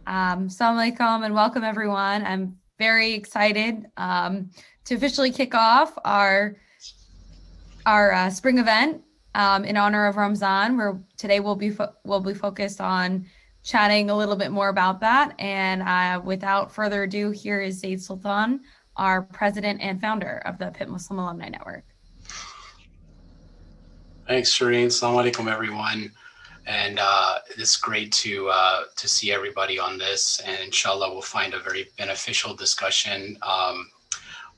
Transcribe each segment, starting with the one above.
Assalamu alaikum and welcome everyone. I'm very excited to officially kick off our spring event in honor of Ramadan, where today we'll be focused on chatting a little bit more about that. And without further ado, here is Zaid Sultan, our president and founder of the Pitt Muslim Alumni Network. Thanks, Shireen. Assalamu alaikum, everyone. And it's great to see everybody on this. And inshallah, we'll find a very beneficial discussion.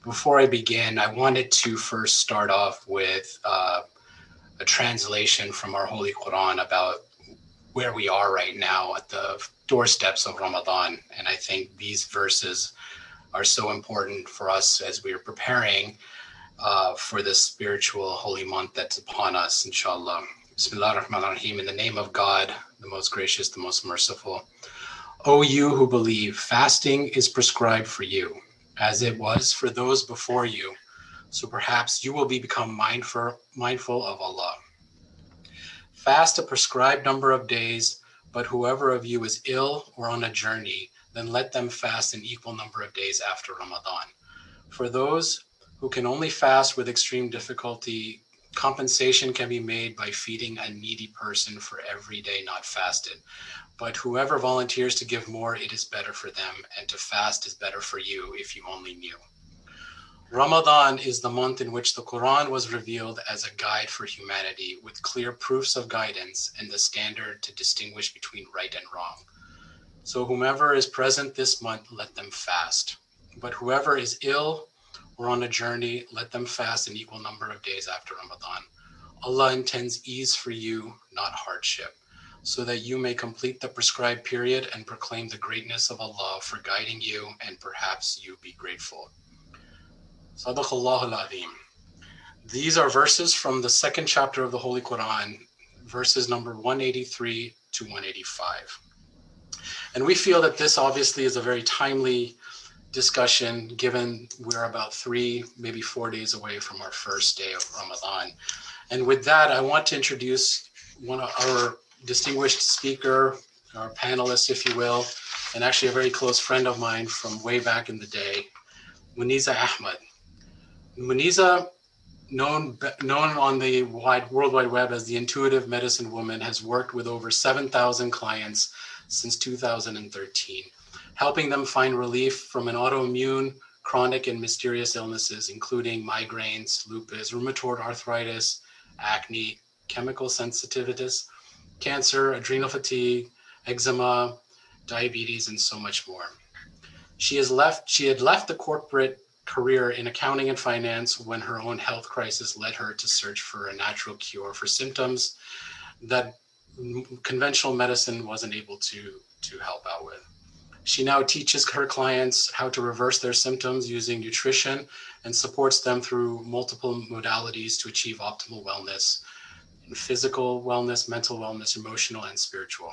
Before I begin, I wanted to first start off with a translation from our Holy Quran about where we are right now at the doorsteps of Ramadan. And I think these verses are so important for us as we are preparing for this spiritual holy month that's upon us, inshallah. Bismillah ar-Rahman ar-Rahim. In the name of God, the most gracious, the most merciful. O you who believe, fasting is prescribed for you, as it was for those before you. So perhaps you will become mindful of Allah. Fast a prescribed number of days, but whoever of you is ill or on a journey, then let them fast an equal number of days after Ramadan. For those who can only fast with extreme difficulty, compensation can be made by feeding a needy person for every day not fasted. But whoever volunteers to give more, it is better for them, and to fast is better for you if you only knew. Ramadan is the month in which the Quran was revealed as a guide for humanity, with clear proofs of guidance and the standard to distinguish between right and wrong. So whomever is present this month, let them fast. But whoever is ill or on a journey, let them fast an equal number of days after Ramadan. Allah intends ease for you, not hardship, so that you may complete the prescribed period and proclaim the greatness of Allah for guiding you, and perhaps you be grateful. Sadaqallahu al-Azim. These are verses from the second chapter of the Holy Quran, verses number 183 to 185. And we feel that this obviously is a very timely discussion, given we're about 3, maybe 4 days away from our first day of Ramadan. And with that, I want to introduce one of our distinguished speaker, our panelist, if you will, and actually a very close friend of mine from way back in the day, Muneeza Ahmed. Muneeza, known on the World Wide Web as the Intuitive Medicine Woman, has worked with over 7,000 clients since 2013, helping them find relief from an autoimmune, chronic, and mysterious illnesses, including migraines, lupus, rheumatoid arthritis, acne, chemical sensitivitis, cancer, adrenal fatigue, eczema, diabetes, and so much more. She had left the corporate career in accounting and finance when her own health crisis led her to search for a natural cure for symptoms that conventional medicine wasn't able to help out with. She now teaches her clients how to reverse their symptoms using nutrition and supports them through multiple modalities to achieve optimal wellness, physical wellness, mental wellness, emotional, and spiritual.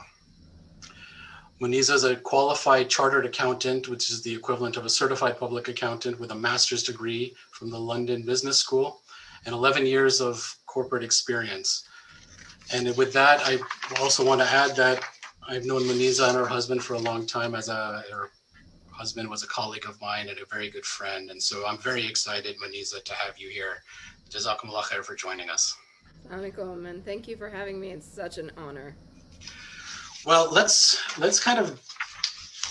Muneeza is a qualified chartered accountant, which is the equivalent of a certified public accountant with a master's degree from the London Business School and 11 years of corporate experience. And with that, I also want to add that I've known Muneeza and her husband for a long time, as her husband was a colleague of mine and a very good friend. And so I'm very excited, Muneeza, to have you here. Jazakumullah khair for joining us. Assalamualaikum, and thank you for having me. It's such an honor. Well, let's kind of,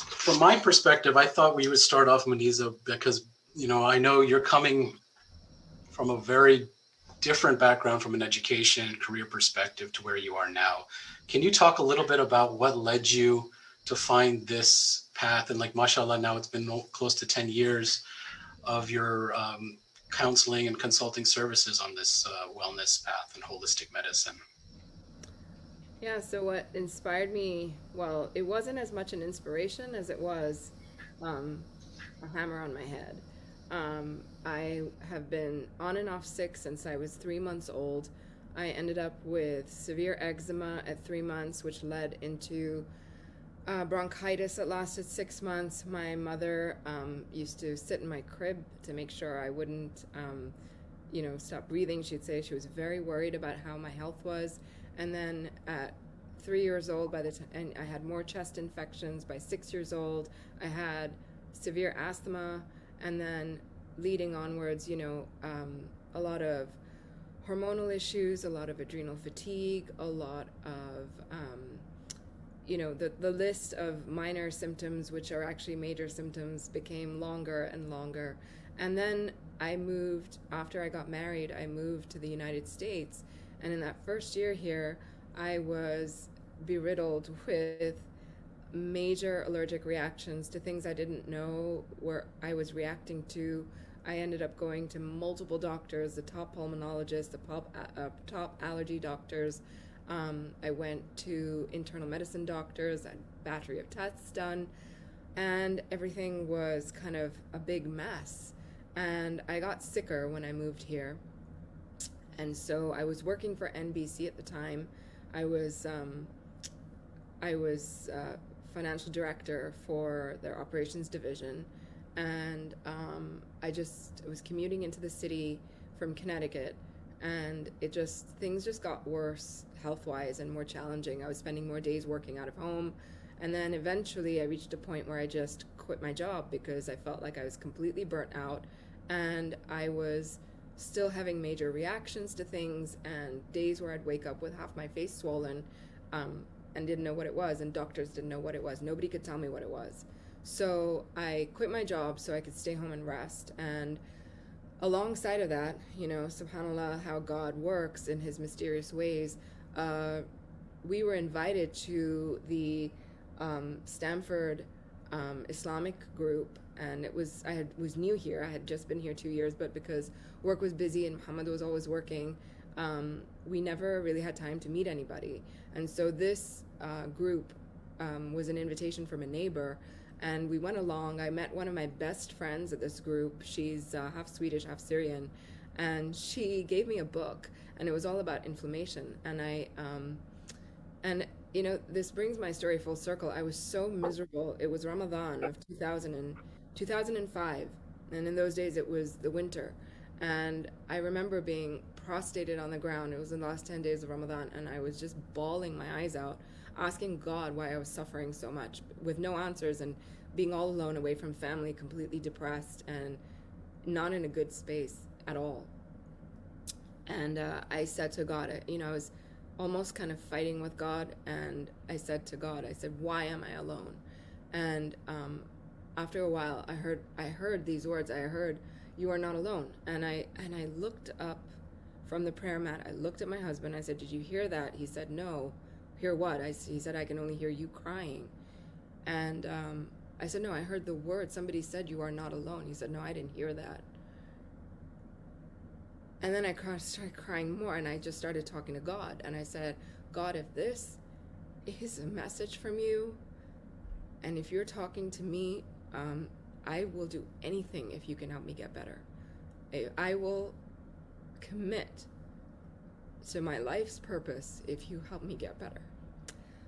from my perspective, I thought we would start off, Muneeza, because, I know you're coming from a very different background from an education and career perspective to where you are now. Can you talk a little bit about what led you to find this path? And mashallah, now it's been close to 10 years of your counseling and consulting services on this wellness path and holistic medicine. Yeah, so what inspired me, well, it wasn't as much an inspiration as it was a hammer on my head. I have been on and off sick since I was 3 months old. I ended up with severe eczema at 3 months, which led into bronchitis that lasted 6 months. My mother used to sit in my crib to make sure I wouldn't, stop breathing. She'd say she was very worried about how my health was. And then at 3 years old by the time, and I had more chest infections by 6 years old. I had severe asthma, and then leading onwards, a lot of hormonal issues, a lot of adrenal fatigue, a lot of, the list of minor symptoms, which are actually major symptoms, became longer and longer. And then after I got married, I moved to the United States. And in that first year here, I was beriddled with major allergic reactions to things I didn't know where I was reacting to. I ended up going to multiple doctors, the top pulmonologists, the top allergy doctors. I went to internal medicine doctors, I had a battery of tests done, and everything was kind of a big mess. And I got sicker when I moved here. And so I was working for NBC at the time. I was financial director for their operations division, and I was commuting into the city from Connecticut, and things just got worse health wise and more challenging. I was spending more days working out of home, and then eventually I reached a point where I just quit my job because I felt like I was completely burnt out, and I was still having major reactions to things, and days where I'd wake up with half my face swollen, and didn't know what it was, and doctors didn't know what it was. Nobody could tell me what it was. So I quit my job so I could stay home and rest. And alongside of that, subhanAllah, how God works in his mysterious ways, we were invited to the Stanford Islamic group. And I was new here. I had just been here 2 years, but because work was busy and Muhammad was always working, we never really had time to meet anybody. And so this group was an invitation from a neighbor, and we went along. I met one of my best friends at this group. She's half Swedish, half Syrian, and she gave me a book, and it was all about inflammation. And this brings my story full circle. I was so miserable. It was Ramadan of 2005, and in those days it was the winter. And I remember being prostrated on the ground. It was in the last 10 days of Ramadan, and I was just bawling my eyes out, asking God why I was suffering so much, with no answers, and being all alone, away from family, completely depressed, and not in a good space at all. And I said to God, I was almost kind of fighting with God, and I said to God, I said, why am I alone? And after a while, I heard these words. I heard, you are not alone. And I looked up from the prayer mat. I looked at my husband. I said, did you hear that? He said, no. Hear what? He said, I can only hear you crying. And I said, no, I heard the word. Somebody said you are not alone. He said, no, I didn't hear that. And then I started crying more, and I just started talking to God. And I said, God, if this is a message from you, and if you're talking to me, I will do anything if you can help me get better. I will commit to my life's purpose if you help me get better.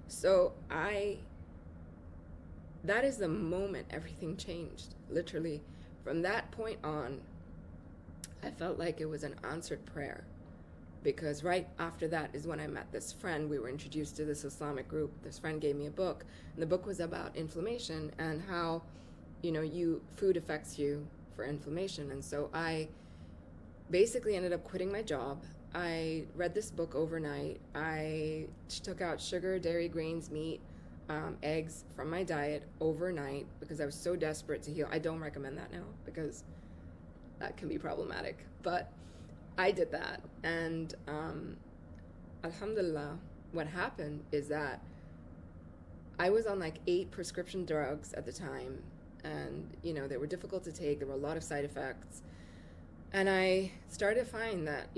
So that is the moment everything changed. Literally, from that point on, I felt like it was an answered prayer, because right after that is when I met this friend. We were introduced to this Islamic group. This friend gave me a book, and the book was about inflammation and how, food affects you for inflammation. And so I basically ended up quitting my job. I read this book overnight. I took out sugar, dairy, grains, meat, eggs from my diet overnight because I was so desperate to heal. I don't recommend that now because that can be problematic, but I did that. And alhamdulillah, what happened is that I was on like 8 prescription drugs at the time, and they were difficult to take. There were a lot of side effects. And I started to find that,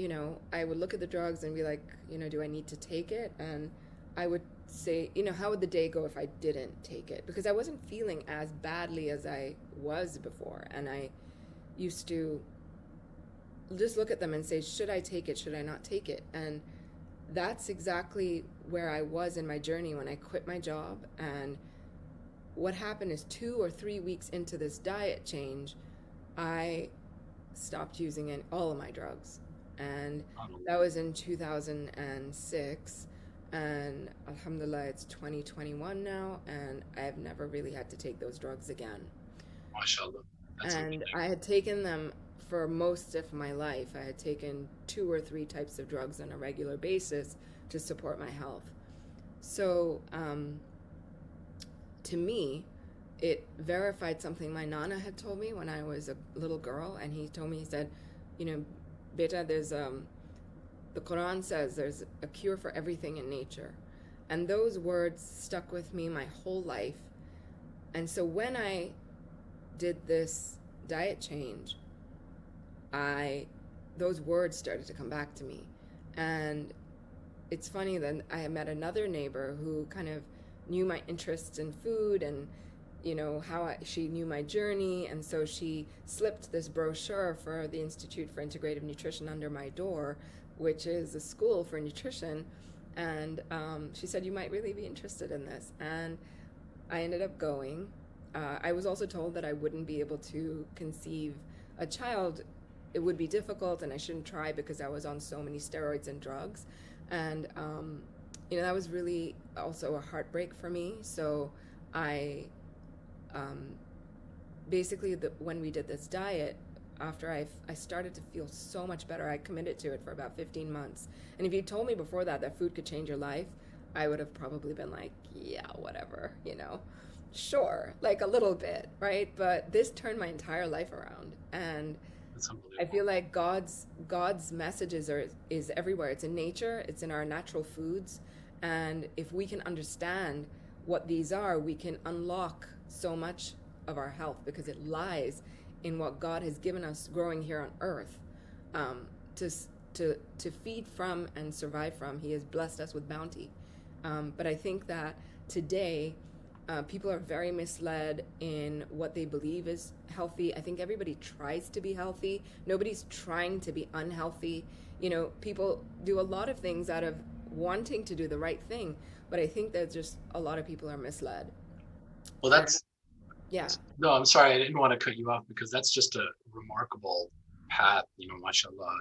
I would look at the drugs and be like, do I need to take it? And I would say, how would the day go if I didn't take it? Because I wasn't feeling as badly as I was before. And I used to just look at them and say, should I take it? Should I not take it? And that's exactly where I was in my journey when I quit my job. And what happened is 2 or 3 weeks into this diet change, I stopped using all of my drugs. And that was in 2006. And alhamdulillah, it's 2021 now, and I've never really had to take those drugs again. MashaAllah. That's And amazing. I had taken them for most of my life. I had taken 2 or 3 types of drugs on a regular basis to support my health. So, to me, it verified something my nana had told me when I was a little girl. And he told me, he said, you know, beta, the Quran says there's a cure for everything in nature. And those words stuck with me my whole life. And so when I did this diet change, I those words started to come back to me. And it's funny that I had met another neighbor who kind of knew my interests in food, and she knew my journey, and so she slipped this brochure for the Institute for Integrative Nutrition under my door, which is a school for nutrition. And she said, you might really be interested in this. And I ended up going. I was also told that I wouldn't be able to conceive a child. It would be difficult, and I shouldn't try because I was on so many steroids and drugs. And that was really also a heartbreak for me. So I um, basically, when we did this diet, after I started to feel so much better, I committed to it for about 15 months. And if you told me before that food could change your life, I would have probably been like, yeah, whatever, sure, like a little bit, right? But this turned my entire life around. And That's I unbelievable. feel like God's messages is everywhere. It's in nature, it's in our natural foods. And if we can understand what these are, we can unlock so much of our health, because it lies in what God has given us growing here on earth, um, to to feed from and survive from. He has blessed us with bounty. But I think that today, people are very misled in what they believe is healthy. I think everybody tries to be healthy. Nobody's trying to be unhealthy. People do a lot of things out of wanting to do the right thing, but I think that just a lot of people are misled. Well, And yeah. no, I'm sorry, I didn't want to cut you off because that's just a remarkable path, mashallah.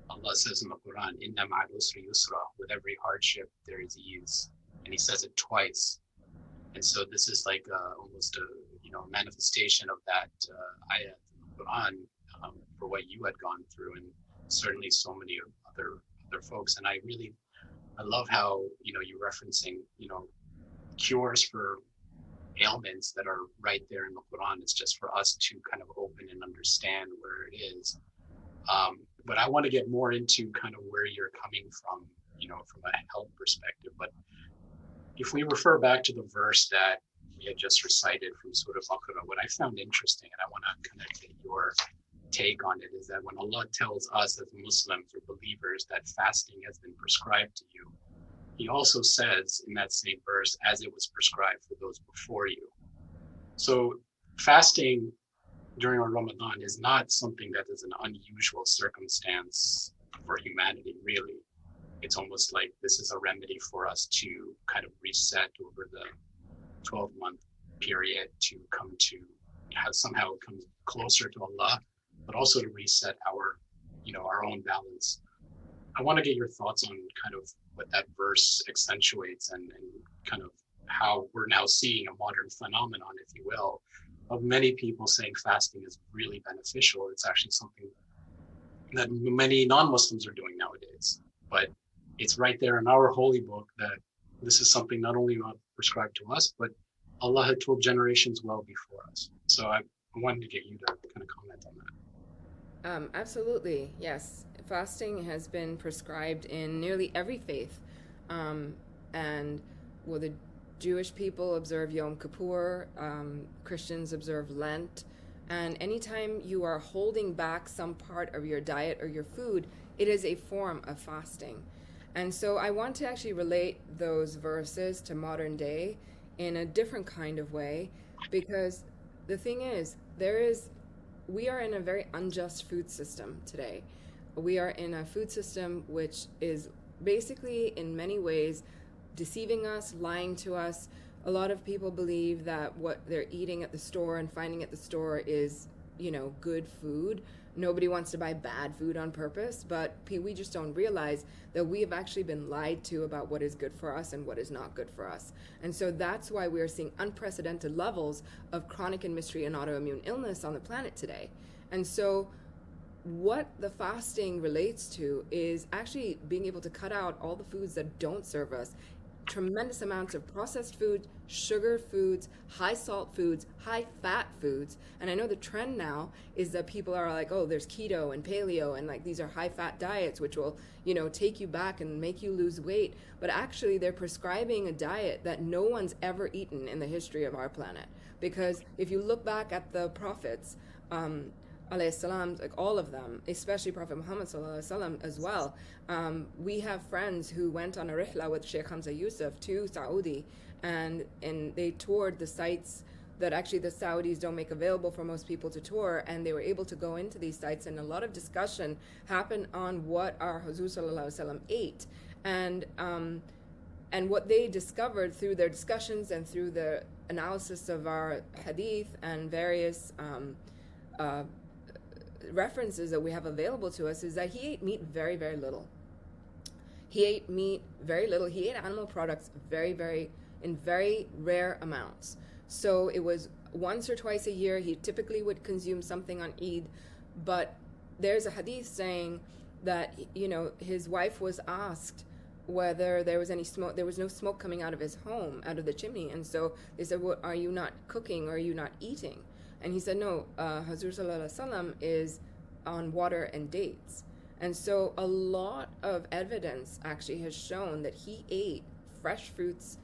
Allah says in the Quran, Inna ma'al usri yusra, with every hardship there is ease. And he says it twice. And so this is like almost a manifestation of that ayat in the Quran, for what you had gone through, and certainly so many other folks. And I love how you're referencing cures for ailments that are right there in the Quran. It's just for us to kind of open and understand where it is. But I want to get more into kind of where you're coming from, from a health perspective. But if we refer back to the verse that we had just recited from Surah Baqarah, what I found interesting, and I want to kind of get your take on it, is that when Allah tells us as Muslims or believers that fasting has been prescribed to you, he also says in that same verse, as it was prescribed for those before you. So fasting during our Ramadan is not something that is an unusual circumstance for humanity, really. It's almost like this is a remedy for us to kind of reset over the 12-month period to come to somehow come closer to Allah, but also to reset our own balance. I want to get your thoughts on kind of what that verse accentuates, and kind of how we're now seeing a modern phenomenon, if you will, of many people saying fasting is really beneficial. It's actually something that many non-Muslims are doing nowadays. But it's right there in our holy book that this is something not only prescribed to us, but Allah had told generations well before us. So I wanted to get you to kind of comment on that. Absolutely, yes. Fasting has been prescribed in nearly every faith. Um, and well, the Jewish people observe Yom Kippur, Christians observe Lent. And anytime you are holding back some part of your diet or your food, it is a form of fasting. And so I want to actually relate those verses to modern day in a different kind of way, because the thing is, we are in a very unjust food system today. We are in a food system which is basically, in many ways, deceiving us, lying to us. A lot of people believe that what they're eating at the store and finding at the store is, good food. Nobody wants to buy bad food on purpose, but we just don't realize that we have actually been lied to about what is good for us and what is not good for us. And so that's why we are seeing unprecedented levels of chronic and mystery and autoimmune illness on the planet today. And so what the fasting relates to is actually being able to cut out all the foods that don't serve us, tremendous amounts of processed food, sugar foods, high salt foods, high fat foods. And I know the trend now is that people are like, oh, there's keto and paleo, and like these are high fat diets which will, take you back and make you lose weight. But actually they're prescribing a diet that no one's ever eaten in the history of our planet. Because if you look back at the prophets, alayhi salam, like all of them, especially Prophet Muhammad sallallahu alaihi wasallam as well. We have friends who went on a rihla with Sheikh Hamza Yusuf to Saudi, and they toured the sites that actually the Saudis don't make available for most people to tour, and they were able to go into these sites, and a lot of discussion happened on what our Hazur sallallahu alaihi wasallam ate, and what they discovered through their discussions and through the analysis of our hadith and various references that we have available to us is that he ate meat very, very little. He ate meat very little. He ate animal products in very rare amounts. So it was once or twice a year. He typically would consume something on Eid, but there's a hadith saying that, his wife was asked whether there was any smoke. There was no smoke coming out of his home, out of the chimney. And so they said, well, are you not cooking or are you not eating? And he said, no, Hazur Sallallahu Alaihi Wasallam is on water and dates. And so a lot of evidence actually has shown that he ate fresh fruits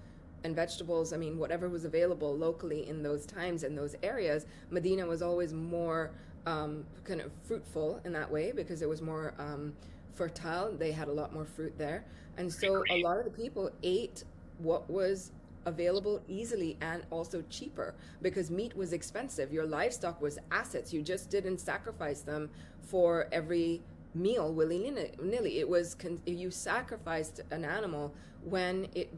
and vegetables. I mean, whatever was available locally in those times, in those areas. Medina was always more kind of fruitful in that way because it was more fertile. They had a lot more fruit there. And so a lot of the people ate what was available easily and also cheaper because meat was expensive. Your livestock was assets. You just didn't sacrifice them for every meal willy-nilly. It was you sacrificed an animal when it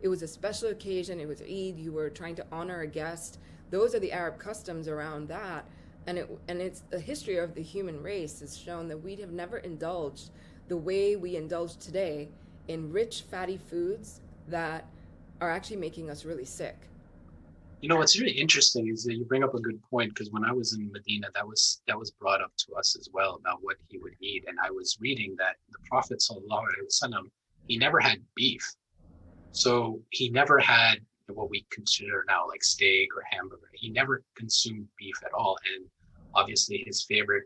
was a special occasion. It was Eid. You were trying to honor a guest. Those are the Arab customs around that. And it's the history of the human race has shown that we have never indulged the way we indulge today in rich fatty foods that are actually making us really sick. What's really interesting is that you bring up a good point, because when I was in Medina, that was brought up to us as well about what he would eat. And I was reading that the Prophet sallallahu alaihi wasallam, he never had beef. So he never had what we consider now like steak or hamburger. He never consumed beef at all. And obviously his favorite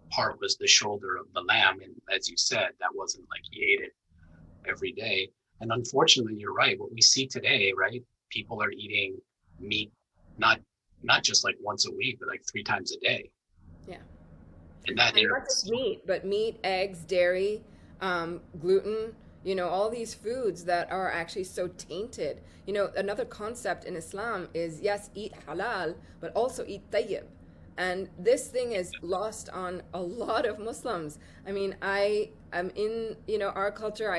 part was the shoulder of the lamb. And as you said, that wasn't like he ate it every day. And unfortunately, you're right. What we see today, right? People are eating meat, not just like once a week, but like 3 times a day. Yeah. And that and not just meat, but meat, eggs, dairy, gluten, all these foods that are actually so tainted. Another concept in Islam is, yes, eat halal, but also eat tayyib. And this thing is lost on a lot of Muslims. I mean, I am in, our culture.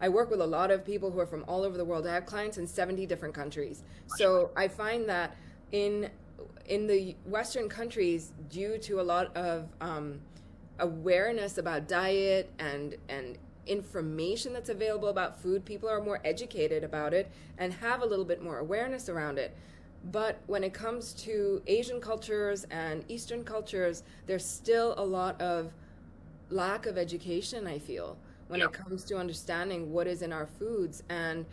I work with a lot of people who are from all over the world. I have clients in 70 different countries. So I find that in the Western countries, due to a lot of awareness about diet and information that's available about food, people are more educated about it and have a little bit more awareness around it. But when it comes to Asian cultures and Eastern cultures, there's still a lot of lack of education, I feel, when it comes to understanding what is in our foods. And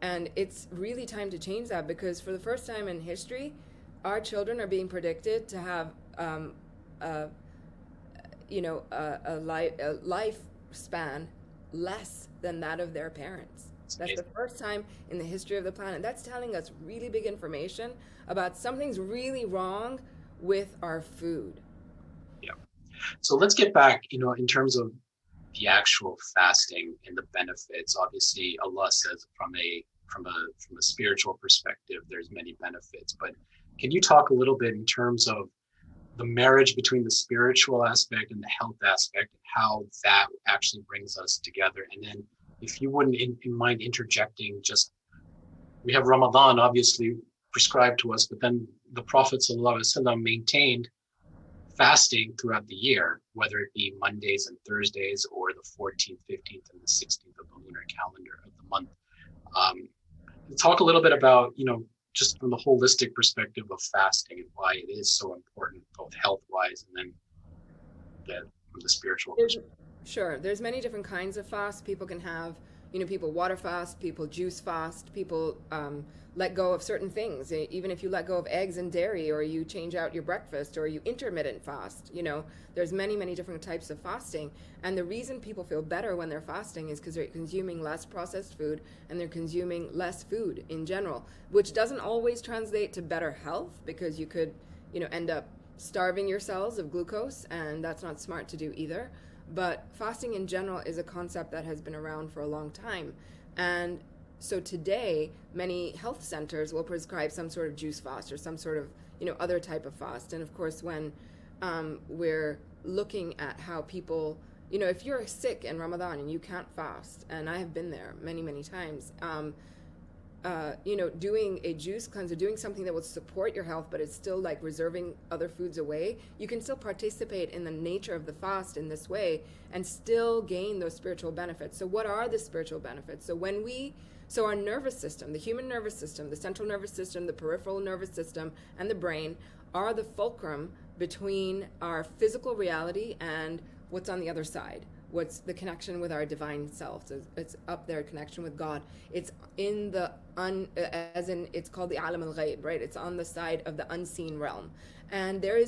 it's really time to change that, because for the first time in history, our children are being predicted to have a lifespan less than that of their parents. That's the first time in the history of the planet. That's telling us really big information about something's really wrong with our food. Yeah. So let's get back, in terms of the actual fasting and the benefits. Obviously, Allah says from a spiritual perspective, there's many benefits. But can you talk a little bit in terms of the marriage between the spiritual aspect and the health aspect, and how that actually brings us together? And then, if you wouldn't mind interjecting, we have Ramadan obviously prescribed to us, but then the Prophet ﷺ maintained fasting throughout the year, whether it be Mondays and Thursdays or the 14th, 15th, and the 16th of the lunar calendar of the month. Talk a little bit about, just from the holistic perspective of fasting and why it is so important, both health-wise and then from the spiritual perspective. Sure. There's many different kinds of fast. People can have, people water fast, people juice fast, people let go of certain things. Even if you let go of eggs and dairy, or you change out your breakfast, or you intermittent fast, there's many, many different types of fasting. And the reason people feel better when they're fasting is because they're consuming less processed food and they're consuming less food in general, which doesn't always translate to better health, because you could, end up starving your cells of glucose, and that's not smart to do either. But fasting in general is a concept that has been around for a long time. And so today, many health centers will prescribe some sort of juice fast or some sort of, other type of fast. And of course, when we're looking at how people, if you're sick in Ramadan and you can't fast, and I have been there many, many times, doing a juice cleanse or doing something that will support your health, but it's still like reserving other foods away, you can still participate in the nature of the fast in this way and still gain those spiritual benefits. So what are the spiritual benefits? So our nervous system, the human nervous system, the central nervous system, the peripheral nervous system, and the brain are the fulcrum between our physical reality and what's on the other side. What's the connection with our divine self? So it's up there, connection with God. It's in the it's called the alam al-ghayb, right? It's on the side of the unseen realm. And there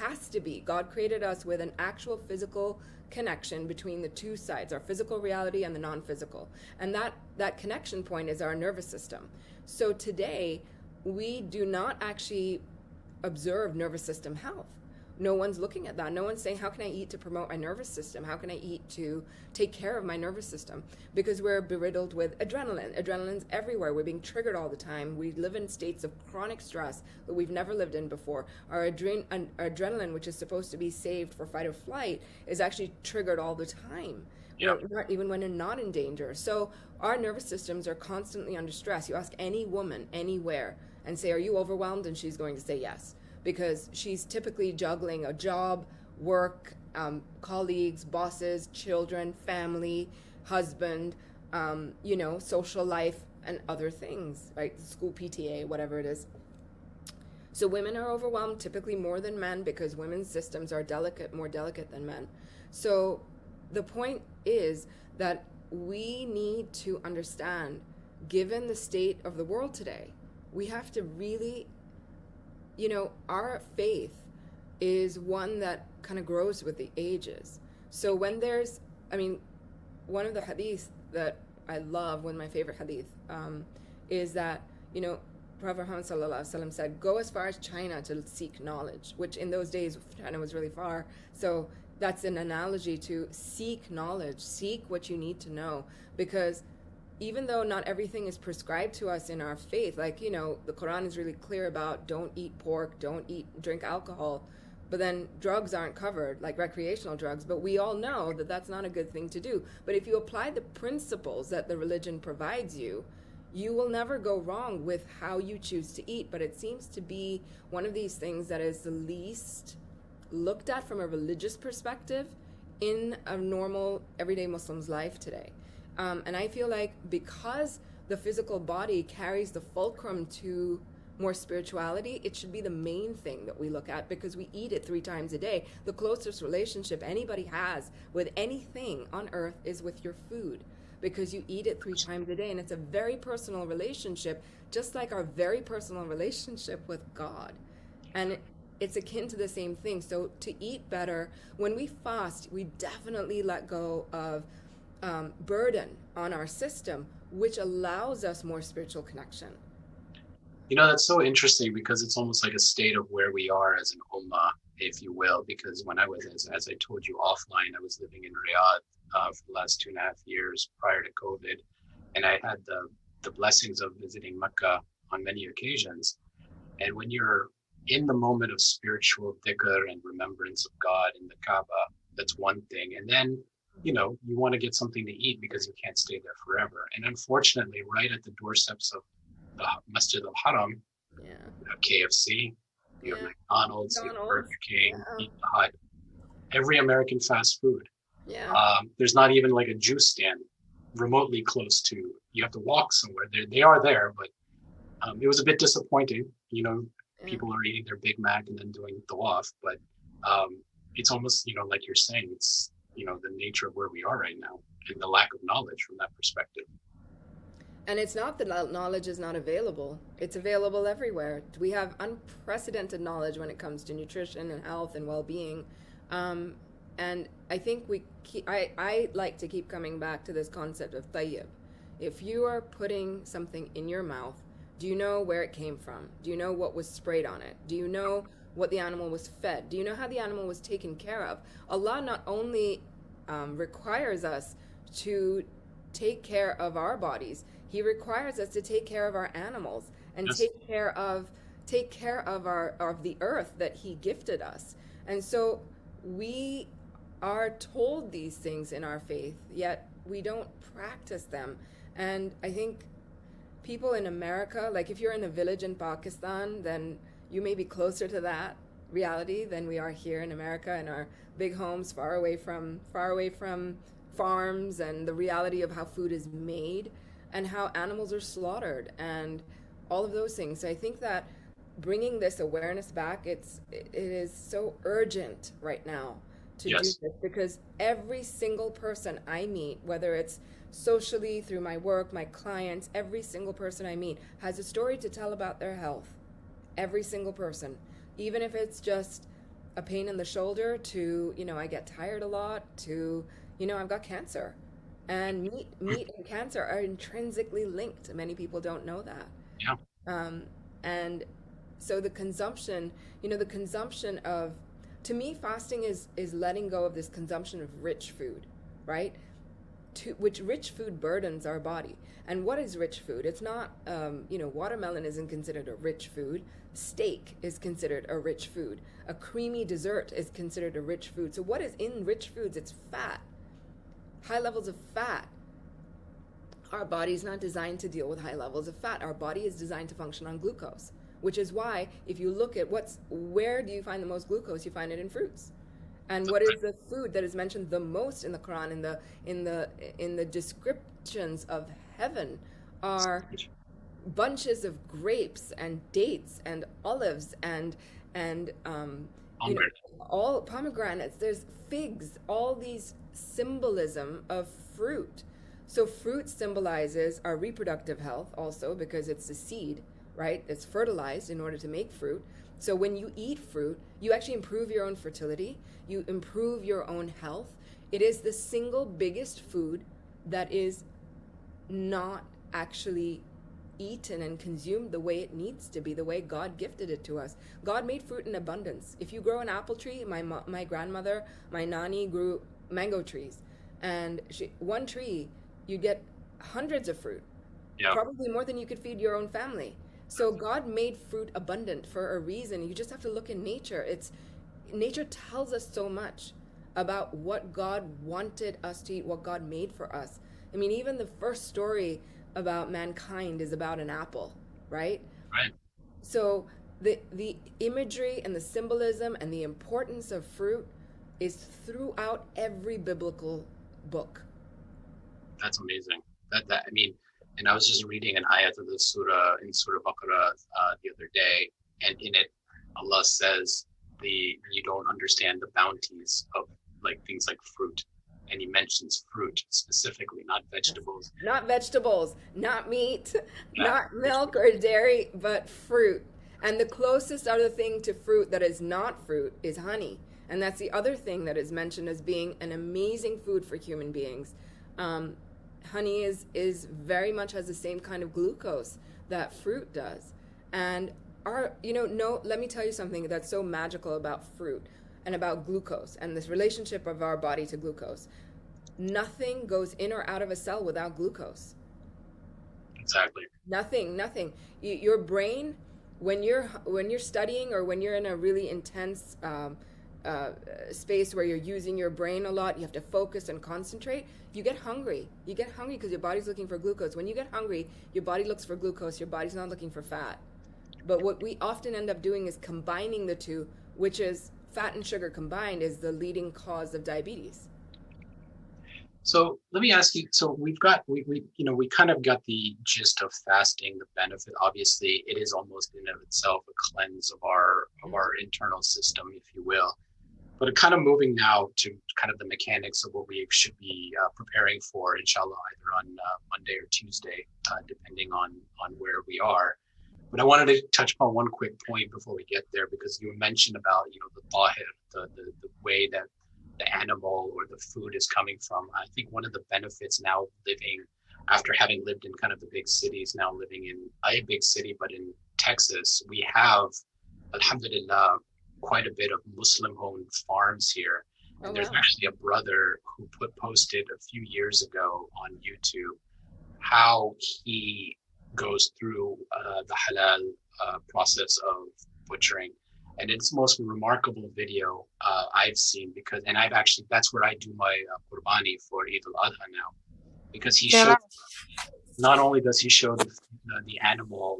has to be, God created us with an actual physical connection between the two sides, our physical reality and the non-physical. And that connection point is our nervous system. So today, we do not actually observe nervous system health. No one's looking at that. No one's saying, how can I eat to promote my nervous system? How can I eat to take care of my nervous system? Because we're beriddled with adrenaline. Adrenaline's everywhere. We're being triggered all the time. We live in states of chronic stress that we've never lived in before. Our adrenaline, which is supposed to be saved for fight or flight, is actually triggered all the time. Yeah. Not even when they're not in danger. So our nervous systems are constantly under stress. You ask any woman anywhere and say, are you overwhelmed? And she's going to say yes, because she's typically juggling a job, work, colleagues, bosses, children, family, husband, social life, and other things, right? School PTA, whatever it is. So women are overwhelmed typically more than men, because women's systems are more delicate than men. So the point is that we need to understand, given the state of the world today, we have to really, our faith is one that kind of grows with the ages. So when one of the hadith that I love, one of my favorite hadith, is that, Prophet Muhammad ﷺ said, go as far as China to seek knowledge, which in those days, China was really far. So that's an analogy to seek knowledge, seek what you need to know, because even though not everything is prescribed to us in our faith, like, the Quran is really clear about don't eat pork, drink alcohol, but then drugs aren't covered, like recreational drugs, but we all know that that's not a good thing to do. But if you apply the principles that the religion provides you, you will never go wrong with how you choose to eat. But it seems to be one of these things that is the least looked at from a religious perspective in a normal, everyday Muslim's life today. And I feel like because the physical body carries the fulcrum to more spirituality, it should be the main thing that we look at, because we eat it 3 times a day. The closest relationship anybody has with anything on earth is with your food, because you eat it 3 times a day, and it's a very personal relationship, just like our very personal relationship with God. And it's akin to the same thing. So to eat better, when we fast, we definitely let go of burden on our system, which allows us more spiritual connection. That's so interesting, because it's almost like a state of where we are as an ummah, if you will, because when I was, as I told you offline, I was living in Riyadh for the last 2.5 years prior to COVID. And I had the blessings of visiting Mecca on many occasions. And when you're in the moment of spiritual dhikr and remembrance of God in the Kaaba, that's one thing. And then, you want to get something to eat because you can't stay there forever. And unfortunately, right at the doorsteps of the Masjid al-Haram, Yeah. KFC, You have Yeah. McDonald's, you have Burger McDonald's. King, Yeah. Pizza Hut, every American fast food. Yeah. There's not even like a juice stand remotely close to. You have to walk somewhere. They are there, but it was a bit disappointing. Yeah. People are eating their Big Mac and then doing the off, but um, it's almost like you're saying, it's the nature of where we are right now and the lack of knowledge from that perspective. And it's not that knowledge is not available. It's available everywhere. We have unprecedented knowledge when it comes to nutrition and health and well-being. Um, and I think I like to keep coming back to this concept of tayyib. If you are putting something in your mouth, do you know where it came from? Do you know what was sprayed on it? Do you know what the animal was fed? Do you know how the animal was taken care of? Allah not only requires us to take care of our bodies, he requires us to take care of our animals and Yes. take care of our of the earth that he gifted us. And so we are told these things in our faith, yet we don't practice them. And I think people in America, like if you're in a village in Pakistan, then you may be closer to that reality than we are here in America in our big homes far away from farms and the reality of how food is made and how animals are slaughtered and all of those things. So I think that bringing this awareness back, it is so urgent right now to do Yes. this because every single person I meet, whether it's socially through my work, my clients, every single person I meet has a story to tell about their health. Every single person, even if it's just a pain in the shoulder to, I get tired a lot to, I've got cancer. And meat and cancer are intrinsically linked. Many people don't know that. Yeah. Um, and so the consumption of, to me, fasting is letting go of this consumption of rich food, right? Which rich food burdens our body. And what is rich food? It's not, watermelon isn't considered a rich food. Steak is considered a rich food. A creamy dessert is considered a rich food. So what is in rich foods? It's fat, high levels of fat. Our body's not designed to deal with high levels of fat. Our body is designed to function on glucose, which is why if you look at where do you find the most glucose? You find it in fruits. And what is the food that is mentioned the most in the Quran, in the descriptions of heaven, are bunches of grapes and dates and olives and all pomegranates. There's figs. All these symbolism of fruit. So fruit symbolizes our reproductive health also because it's a seed, right? It's fertilized in order to make fruit. So when you eat fruit, you actually improve your own fertility, you improve your own health. It is the single biggest food that is not actually eaten and consumed the way it needs to be, the way God gifted it to us. God made fruit in abundance. If you grow an apple tree, my grandmother, my nani grew mango trees. And one tree, you get hundreds of fruit, Yeah. probably more than you could feed your own family. So God made fruit abundant for a reason. You just have to look in nature. Nature tells us so much about what God wanted us to eat, what God made for us. I mean, even the first story about mankind is about an apple, right? Right. So the imagery and the symbolism and the importance of fruit is throughout every biblical book. That's amazing. That I mean, and I was just reading an ayat of the surah in Surah Baqarah the other day, and in it, Allah says you don't understand the bounties of like things like fruit, and He mentions fruit specifically, not vegetables. Not vegetables, not meat, Yeah. not milk or dairy, but fruit. And the closest other thing to fruit that is not fruit is honey. And that's the other thing that is mentioned as being an amazing food for human beings. Honey is very much has the same kind of glucose that fruit does. And let me tell you something that's so magical about fruit and about glucose and this relationship of our body to glucose. Nothing goes in or out of a cell without glucose. Exactly. Nothing. Your brain, when you're studying or when you're in a really intense space where you're using your brain a lot, you have to focus and concentrate. You get hungry. You get hungry because your body's looking for glucose. When you get hungry, your body looks for glucose. Your body's not looking for fat. But what we often end up doing is combining the two, which is fat and sugar combined is the leading cause of diabetes. So let me ask you, so we kind of got the gist of fasting, the benefit. Obviously, it is almost in of itself a cleanse of our internal system, if you will. But kind of moving now to kind of the mechanics of what we should be preparing for, inshallah, either on Monday or Tuesday, depending on where we are. But I wanted to touch upon one quick point before we get there, because you mentioned about, the tahir, the way that the animal or the food is coming from. I think one of the benefits now living, after having lived in kind of the big cities, now living in a big city, but in Texas, we have, alhamdulillah, quite a bit of Muslim-owned farms here. Oh, And there's wow. actually a brother who posted a few years ago on YouTube how he goes through the halal process of butchering. And it's the most remarkable video I've seen, because, and I've actually, that's where I do my qurbani for Eid al-Adha now, because he shows, not only does he show the animal,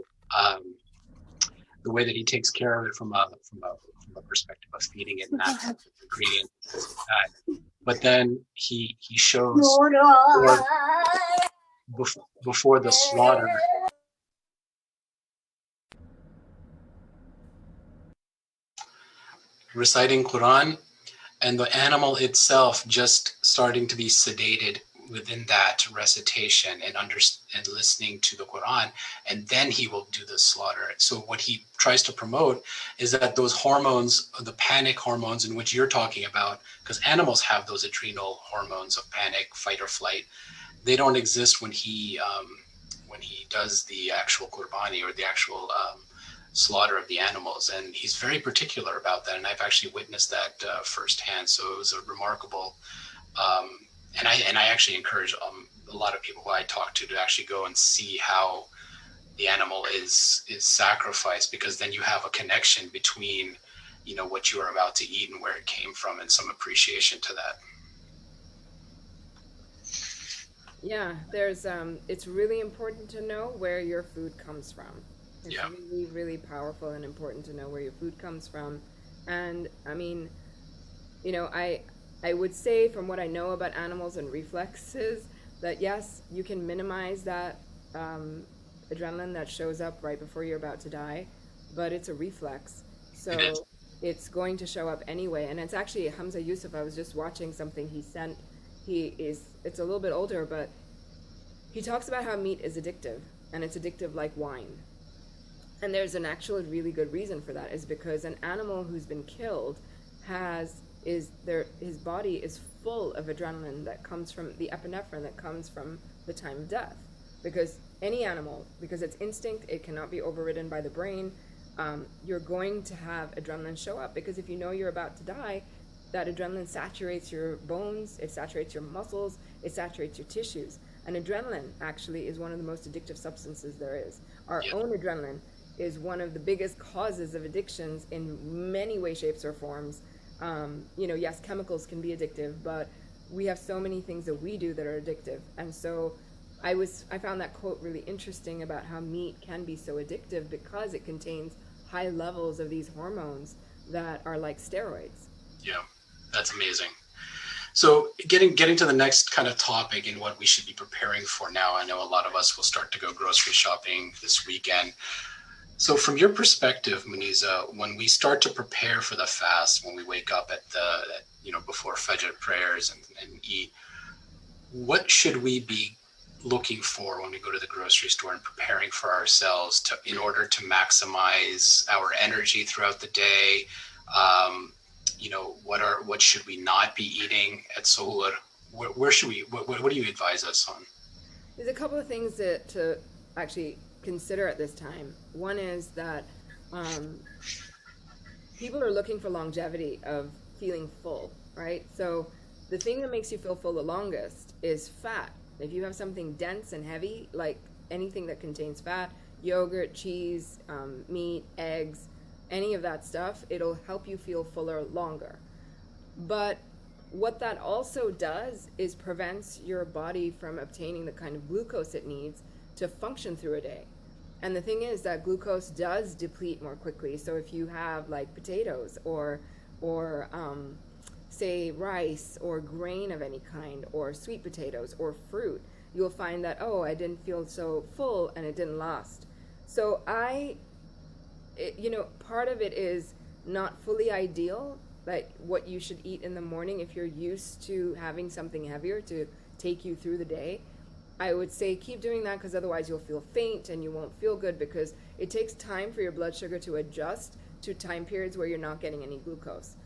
the way that he takes care of it from a perspective of feeding it natural ingredients, but then he shows before the slaughter, reciting Quran, and the animal itself just starting to be sedated within that recitation and listening to the Quran, and then he will do the slaughter. So what he tries to promote is that those hormones, the panic hormones in which you're talking about, because animals have those adrenal hormones of panic, fight or flight, they don't exist when he does the actual qurbani, or the actual slaughter of the animals. And he's very particular about that, and I've actually witnessed that firsthand. So it was a remarkable, and I actually encourage a lot of people who I talk to actually go and see how the animal is sacrificed, because then you have a connection between what you are about to eat and where it came from, and some appreciation to that. Yeah, it's really important to know where your food comes from. It's Yeah. really, really powerful and important to know where your food comes from. And I mean, I would say from what I know about animals and reflexes that yes, you can minimize that adrenaline that shows up right before you're about to die, but it's a reflex. It is. So it's going to show up anyway. And it's actually Hamza Yusuf. I was just watching something he sent. It's a little bit older, but he talks about how meat is addictive, and it's addictive like wine. And there's an actual really good reason for that, is because an animal who's been killed his body is full of adrenaline that comes from the epinephrine that comes from the time of death. Because any animal, because it's instinct, it cannot be overridden by the brain. You're going to have adrenaline show up, because if you know you're about to die, that adrenaline saturates your bones, it saturates your muscles, it saturates your tissues. And adrenaline actually is one of the most addictive substances there is. Our own adrenaline is one of the biggest causes of addictions in many ways, shapes, or forms. Yes, chemicals can be addictive, but we have so many things that we do that are addictive. And so I found that quote really interesting about how meat can be so addictive because it contains high levels of these hormones that are like steroids. Yeah, that's amazing. So getting to the next kind of topic and what we should be preparing for now, I know a lot of us will start to go grocery shopping this weekend. So from your perspective, Muneeza, when we start to prepare for the fast, when we wake up before Fajr prayers and eat, what should we be looking for when we go to the grocery store and preparing for ourselves in order to maximize our energy throughout the day? What should we not be eating at Suhoor? Where should we? What do you advise us on? There's a couple of things to actually consider at this time. One is that people are looking for longevity of feeling full, right? So the thing that makes you feel full the longest is fat. If you have something dense and heavy, like anything that contains fat, yogurt, cheese, meat, eggs, any of that stuff, it'll help you feel fuller longer. But what that also does is prevents your body from obtaining the kind of glucose it needs to function through a day. And the thing is that glucose does deplete more quickly. So if you have like potatoes or say rice or grain of any kind or sweet potatoes or fruit, you'll find that, oh, I didn't feel so full and it didn't last. So part of it is not fully ideal, like what you should eat in the morning if you're used to having something heavier to take you through the day. I would say keep doing that because otherwise you'll feel faint and you won't feel good because it takes time for your blood sugar to adjust to time periods where you're not getting any glucose.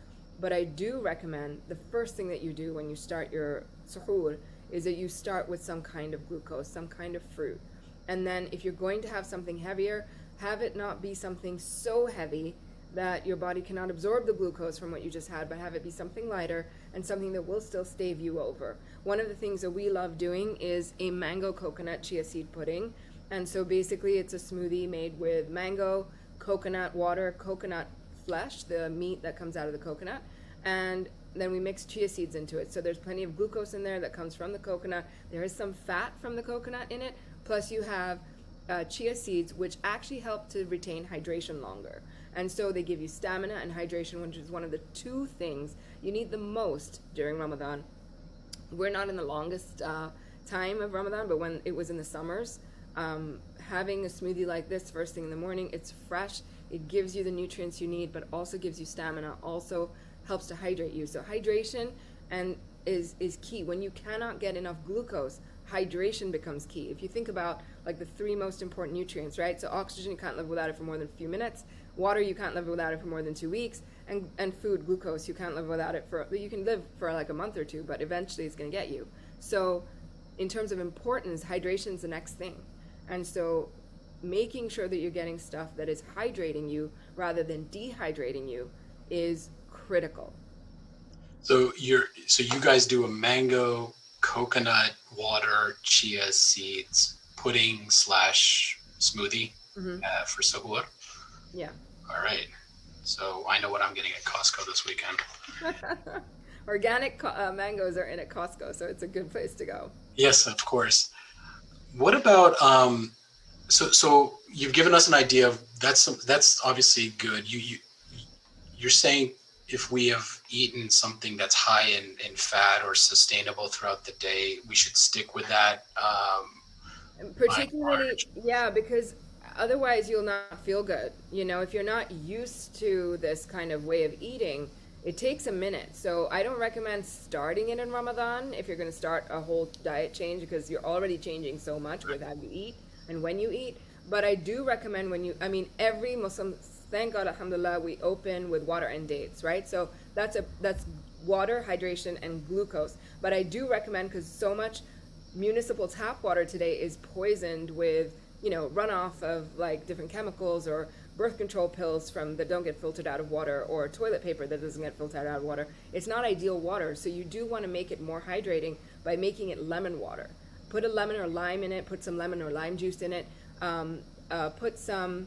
But I do recommend the first thing that you do when you start your suhoor is that you start with some kind of glucose, some kind of fruit. And then if you're going to have something heavier, have it not be something so heavy that your body cannot absorb the glucose from what you just had, but have it be something lighter and something that will still stave you over. One of the things that we love doing is a mango coconut chia seed pudding. And so basically it's a smoothie made with mango, coconut water, coconut flesh, the meat that comes out of the coconut, and then we mix chia seeds into it. So there's plenty of glucose in there that comes from the coconut. There is some fat from the coconut in it, plus you have chia seeds, which actually help to retain hydration longer. And so they give you stamina and hydration, which is one of the two things you need the most during Ramadan. We're not in the longest time of Ramadan, but when it was in the summers, having a smoothie like this first thing in the morning, it's fresh, it gives you the nutrients you need, but also gives you stamina, also helps to hydrate you. So hydration is key. When you cannot get enough glucose, hydration becomes key. If you think about like the three most important nutrients, right? So oxygen, you can't live without it for more than a few minutes. Water, you can't live without it for more than 2 weeks. And food, glucose, you can't live without it you can live for like a month or two, but eventually it's going to get you. So in terms of importance, hydration is the next thing. And so making sure that you're getting stuff that is hydrating you rather than dehydrating you is critical. So you guys do a mango, coconut water, chia seeds pudding / smoothie for sahur. Yeah. All right. So I know what I'm getting at Costco this weekend. Organic mangoes are in at Costco, so it's a good place to go. Yes, of course. What about so you've given us an idea of that's obviously good. You're saying if we have eaten something that's high in fat or sustainable throughout the day, we should stick with that. Particularly, yeah, because otherwise you'll not feel good. If you're not used to this kind of way of eating, it takes a minute. So I don't recommend starting it in Ramadan if you're going to start a whole diet change, because you're already changing so much with how you eat and when you eat. But I do recommend every Muslim, thank God, alhamdulillah, we open with water and dates, right? So that's water, hydration, and glucose. But I do recommend, because so much municipal tap water today is poisoned with runoff of like different chemicals or birth control pills that don't get filtered out of water, or toilet paper that doesn't get filtered out of water. It's not ideal water, so you do want to make it more hydrating by making it lemon water. Put a lemon or lime in it, put some lemon or lime juice in it, put some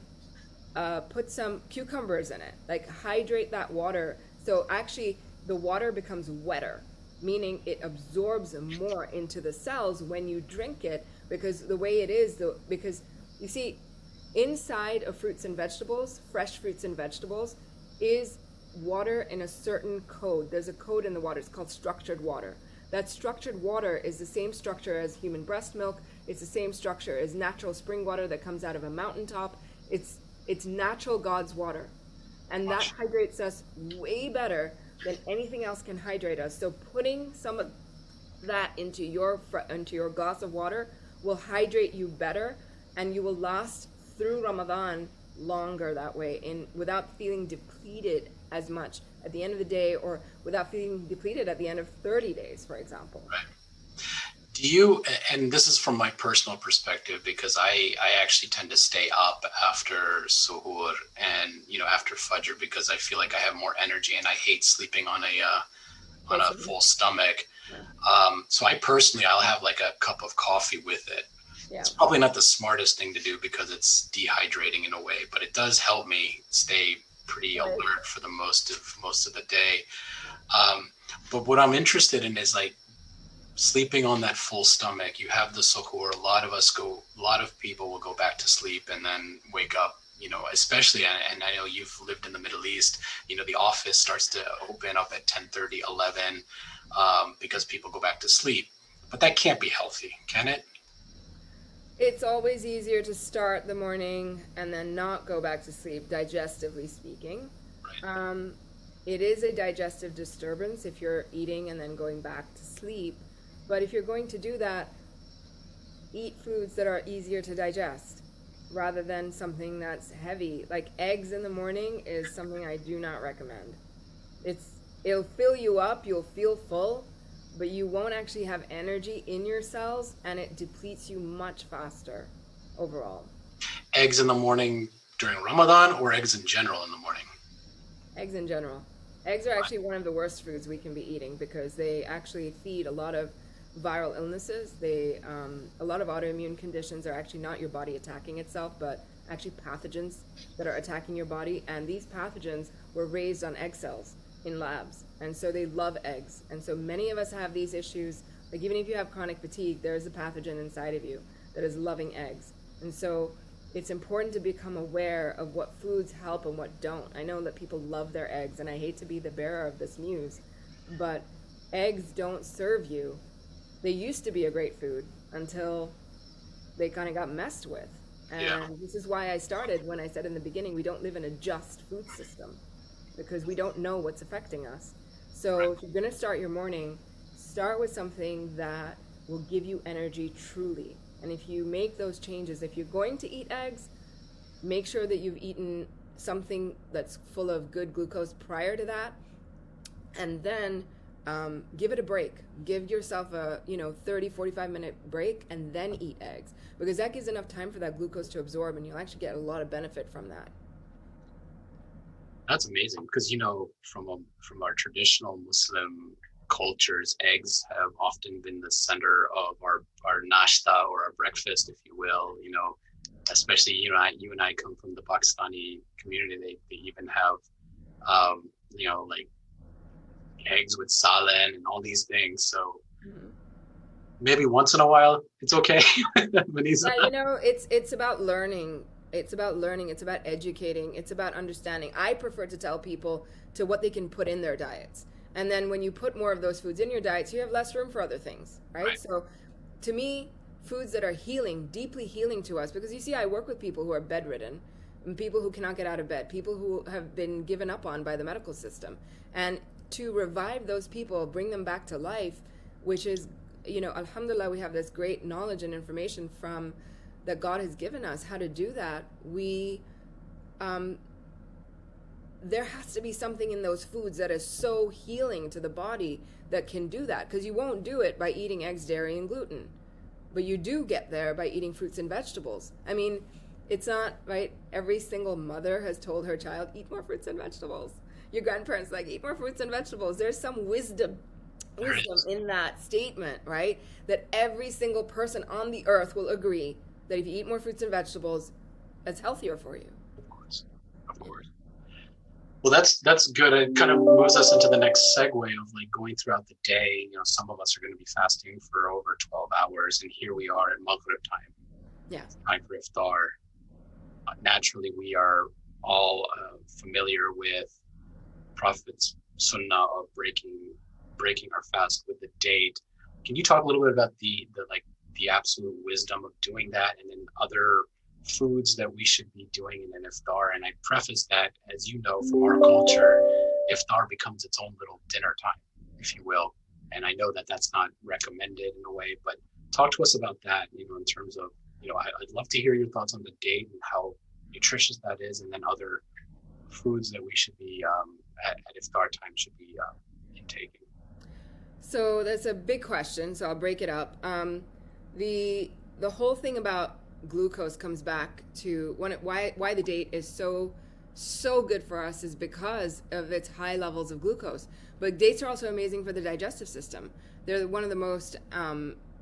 cucumbers in it, like hydrate that water. So actually the water becomes wetter, meaning it absorbs more into the cells when you drink it, because the way it is, because you see, inside of fruits and vegetables, fresh fruits and vegetables, is water in a certain code. There's a code in the water. It's called structured water. That structured water is the same structure as human breast milk. It's the same structure as natural spring water that comes out of a mountaintop. It's natural God's water. And that hydrates us way better than anything else can hydrate us. So putting some of that into your glass of water will hydrate you better, and you will last through Ramadan longer that way, without feeling depleted as much at the end of the day, or without feeling depleted at the end of 30 days, for example. Right. Do you, and this is from my personal perspective, because I actually tend to stay up after suhoor and after fajr, because I feel like I have more energy, and I hate sleeping on a full stomach. Yeah. So I'll have like a cup of coffee with it. Yeah. It's probably not the smartest thing to do because it's dehydrating in a way, but it does help me stay pretty alert for the most of the day. But what I'm interested in is, like, sleeping on that full stomach, you have the suhoor. A lot of people will go back to sleep and then wake up, especially, and I know you've lived in the Middle East, the office starts to open up at 10:30, 11, because people go back to sleep. But that can't be healthy, can it? It's always easier to start the morning and then not go back to sleep, digestively speaking. Right. It is a digestive disturbance if you're eating and then going back to sleep. But if you're going to do that, eat foods that are easier to digest rather than something that's heavy. Like eggs in the morning is something I do not recommend. It'll fill you up, you'll feel full, but you won't actually have energy in your cells, and it depletes you much faster overall. Eggs in the morning during Ramadan, or eggs in general in the morning? Eggs in general. Eggs are actually one of the worst foods we can be eating because they actually feed a lot of viral illnesses. A lot of autoimmune conditions are actually not your body attacking itself, but actually pathogens that are attacking your body. And these pathogens were raised on egg cells in labs. And so they love eggs. And so many of us have these issues. Like even if you have chronic fatigue, there's a pathogen inside of you that is loving eggs. And so it's important to become aware of what foods help and what don't. I know that people love their eggs, and I hate to be the bearer of this news, but eggs don't serve you. They used to be a great food until they kind of got messed with. Yeah. And this is why I started when I said in the beginning, we don't live in a just food system because we don't know what's affecting us. So if you're going to start your morning, start with something that will give you energy truly. And if you make those changes, if you're going to eat eggs, make sure that you've eaten something that's full of good glucose prior to that. And then give it a break. Give yourself a 30, 45-minute break and then eat eggs. Because that gives enough time for that glucose to absorb, and you'll actually get a lot of benefit from that. That's amazing because from our traditional Muslim cultures, eggs have often been the center of our nashta, or our breakfast, if you will. Especially you and I come from the Pakistani community. They even have like eggs with salad and all these things. So maybe once in a while it's okay. Muneeza. Yeah, it's about learning. It's about learning. It's about educating. It's about understanding. I prefer to tell people to what they can put in their diets. And then when you put more of those foods in your diets, you have less room for other things, right? So to me, foods that are healing, deeply healing to us, because you see, I work with people who are bedridden, and people who cannot get out of bed, people who have been given up on by the medical system. And to revive those people, bring them back to life, which is, alhamdulillah, we have this great knowledge and information from that God has given us how to do that. There has to be something in those foods that is so healing to the body that can do that, because you won't do it by eating eggs, dairy, and gluten, but you do get there by eating fruits and vegetables. I mean, it's not right. Every single mother has told her child, eat more fruits and vegetables. Your grandparents eat more fruits and vegetables. There's some wisdom in that statement, right? That every single person on the earth will agree that if you eat more fruits and vegetables, it's healthier for you. Of course. Well, that's good. It kind of moves us into the next segue of going throughout the day. Some of us are going to be fasting for over 12 hours, and here we are at Maghrib time. Yeah. Time for iftar. Naturally, we are all familiar with Prophet's sunnah of breaking our fast with the date. Can you talk a little bit about the absolute wisdom of doing that, and then other foods that we should be doing in an iftar? And I preface that, as you know, from our culture, iftar becomes its own little dinner time, if you will. And I know that that's not recommended in a way, but talk to us about that, in terms of, I'd love to hear your thoughts on the date and how nutritious that is, and then other foods that we should be, at iftar time, should be intaking. So that's a big question, so I'll break it up. The whole thing about glucose comes back to why the date is so good for us is because of its high levels of glucose. But dates are also amazing for the digestive system. They're one of the most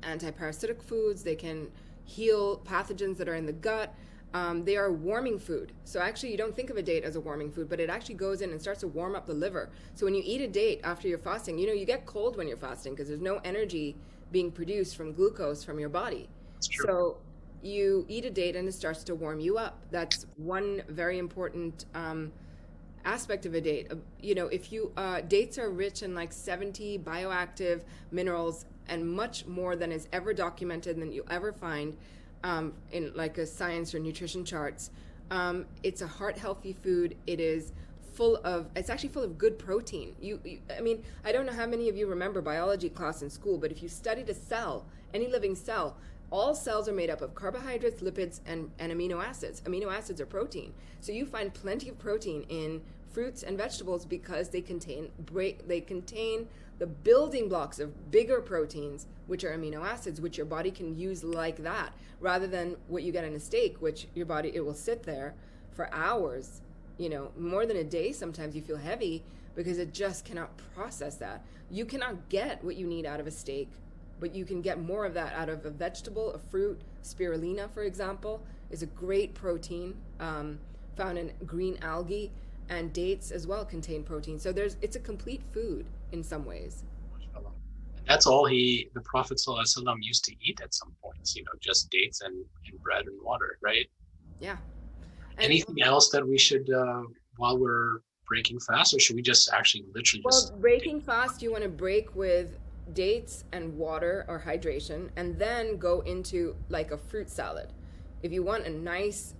anti-parasitic foods. They can heal pathogens that are in the gut. They are warming food. So actually, you don't think of a date as a warming food, but it actually goes in and starts to warm up the liver. So when you eat a date after you're fasting, you get cold when you're fasting because there's no energy being produced from glucose from your body. It's true. So you eat a date and it starts to warm you up. That's one very important aspect of a date. If you dates are rich in like 70 bioactive minerals and much more than is ever documented than you'll ever find in like a science or nutrition charts. It's a heart healthy food. It's actually full of good protein. I mean, I don't know how many of you remember biology class in school, but if you studied a cell, any living cell, all cells are made up of carbohydrates, lipids, and amino acids. Amino acids are protein. So you find plenty of protein in fruits and vegetables because they contain the building blocks of bigger proteins, which are amino acids, which your body can use like that, rather than what you get in a steak, which your body, it will sit there for hours, more than a day. Sometimes you feel heavy because it just cannot process that. You cannot get what you need out of a steak, but you can get more of that out of a vegetable, a fruit. Spirulina, for example, is a great protein found in green algae, and dates as well contain protein. So it's a complete food in some ways. That's all the Prophet ﷺ used to eat at some points, just dates and bread and water, right? Yeah. And anything else that we should, while we're breaking fast, or should we just actually literally just... Well, breaking fast, you want to break with dates and water or hydration, and then go into like a fruit salad. If you want a nice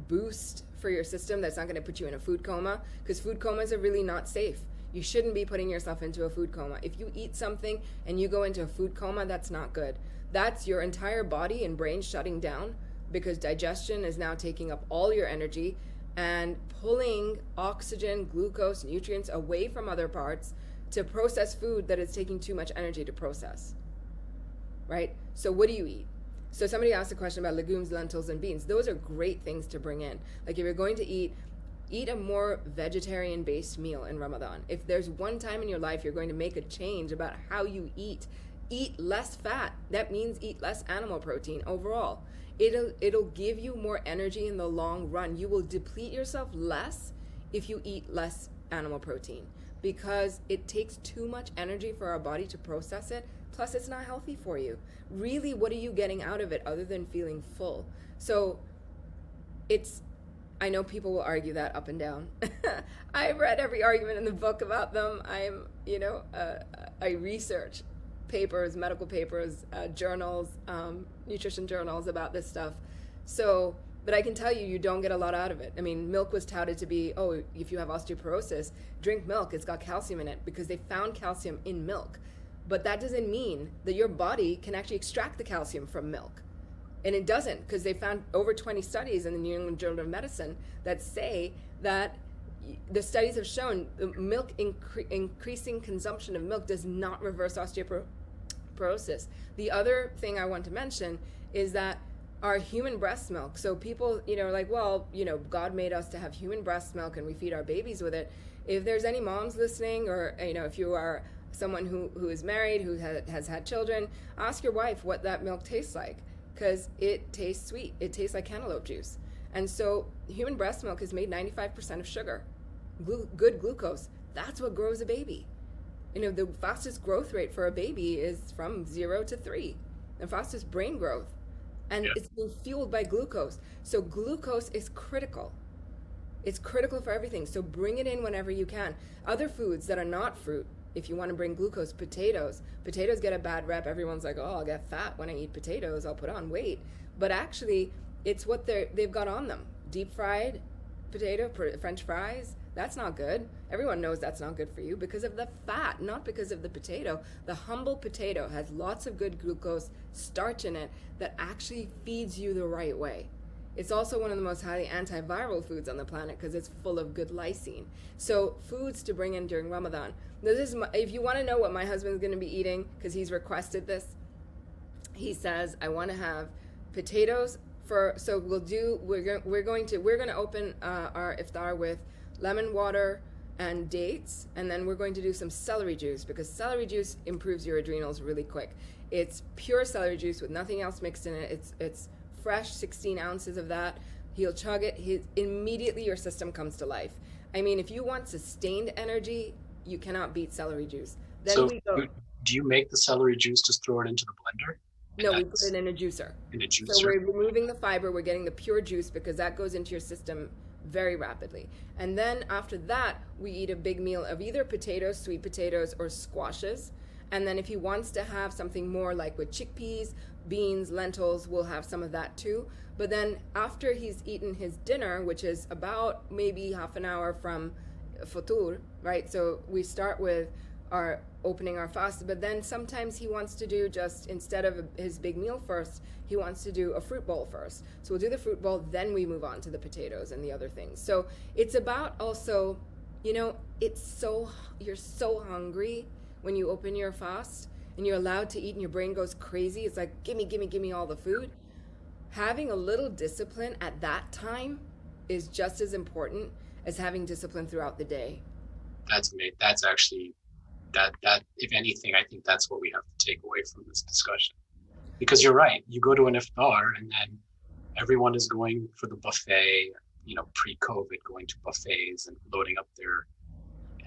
boost for your system that's not going to put you in a food coma, because food comas are really not safe. You shouldn't be putting yourself into a food coma. If you eat something and you go into a food coma, that's not good. That's your entire body and brain shutting down because digestion is now taking up all your energy and pulling oxygen, glucose, nutrients away from other parts to process food that is taking too much energy to process. Right? So what do you eat? So somebody asked a question about legumes, lentils, and beans. Those are great things to bring in. Like if you're going to eat a more vegetarian-based meal in Ramadan. If there's one time in your life you're going to make a change about how you eat less fat. That means eat less animal protein overall. It'll give you more energy in the long run. You will deplete yourself less if you eat less animal protein because it takes too much energy for our body to process it. Plus, it's not healthy for you. Really, what are you getting out of it other than feeling full? So I know people will argue that up and down. I've read every argument in the book about them. I research papers, medical papers, journals, nutrition journals about this stuff. So, but I can tell you don't get a lot out of it. I mean, milk was touted to be, if you have osteoporosis, drink milk, it's got calcium in it, because they found calcium in milk. But that doesn't mean that your body can actually extract the calcium from milk. And it doesn't, because they found over 20 studies in the New England Journal of Medicine that say that the studies have shown increasing consumption of milk does not reverse osteoporosis. The other thing I want to mention is that our human breast milk, so people, God made us to have human breast milk and we feed our babies with it. If there's any moms listening, or, if you are someone who is married, who has had children, ask your wife what that milk tastes like, because it tastes sweet. It tastes like cantaloupe juice. And so human breast milk is made 95% of sugar, good glucose. That's what grows a baby. The fastest growth rate for a baby is from 0 to 3, the fastest brain growth. And It's being fueled by glucose. So glucose is critical. It's critical for everything. So bring it in whenever you can. Other foods that are not fruit, if you want to bring glucose, potatoes get a bad rep. Everyone's like, I'll get fat when I eat potatoes, I'll put on weight. But actually, it's what they've got on them. Deep fried potato, French fries, that's not good. Everyone knows that's not good for you because of the fat, not because of the potato. The humble potato has lots of good glucose starch in it that actually feeds you the right way. It's also one of the most highly antiviral foods on the planet because it's full of good lysine. So foods to bring in during Ramadan. If you want to know what my husband's going to be eating, because he's requested this, he says, I want to have potatoes so we're going to open our iftar with lemon water and dates, and then we're going to do some celery juice, because celery juice improves your adrenals really quick. It's pure celery juice with nothing else mixed in it. It's fresh, 16 ounces of that, He'll chug it. Immediately your system comes to life. I mean, if you want sustained energy, you cannot beat celery juice. Then So we go. do you make the celery juice, just throw it into the blender, and No, we put it that's in a juicer. in a So juicer? we're removing the fiber, we're getting the pure juice because that goes into your system very rapidly. And then after that, we eat a big meal of either potatoes, sweet potatoes, or squashes. And then if he wants to have something more like with chickpeas, beans, lentils, we'll have some of that too. But then after he's eaten his dinner, which is about maybe half an hour from futur, right? So we start with our opening our fast, but then sometimes he wants to do just instead of his big meal first, he wants to do a fruit bowl first. So we'll do the fruit bowl, then we move on to the potatoes and the other things. So it's about also, it's so you're so hungry when you open your fast and you're allowed to eat and your brain goes crazy. It's like give me all the food. Having a little discipline at that time is just as important as having discipline throughout the day. That's actually that if anything, I think that's what we have to take away from this discussion. Because you're right, you go to an iftar and then everyone is going for the buffet, pre-COVID, going to buffets and loading up their,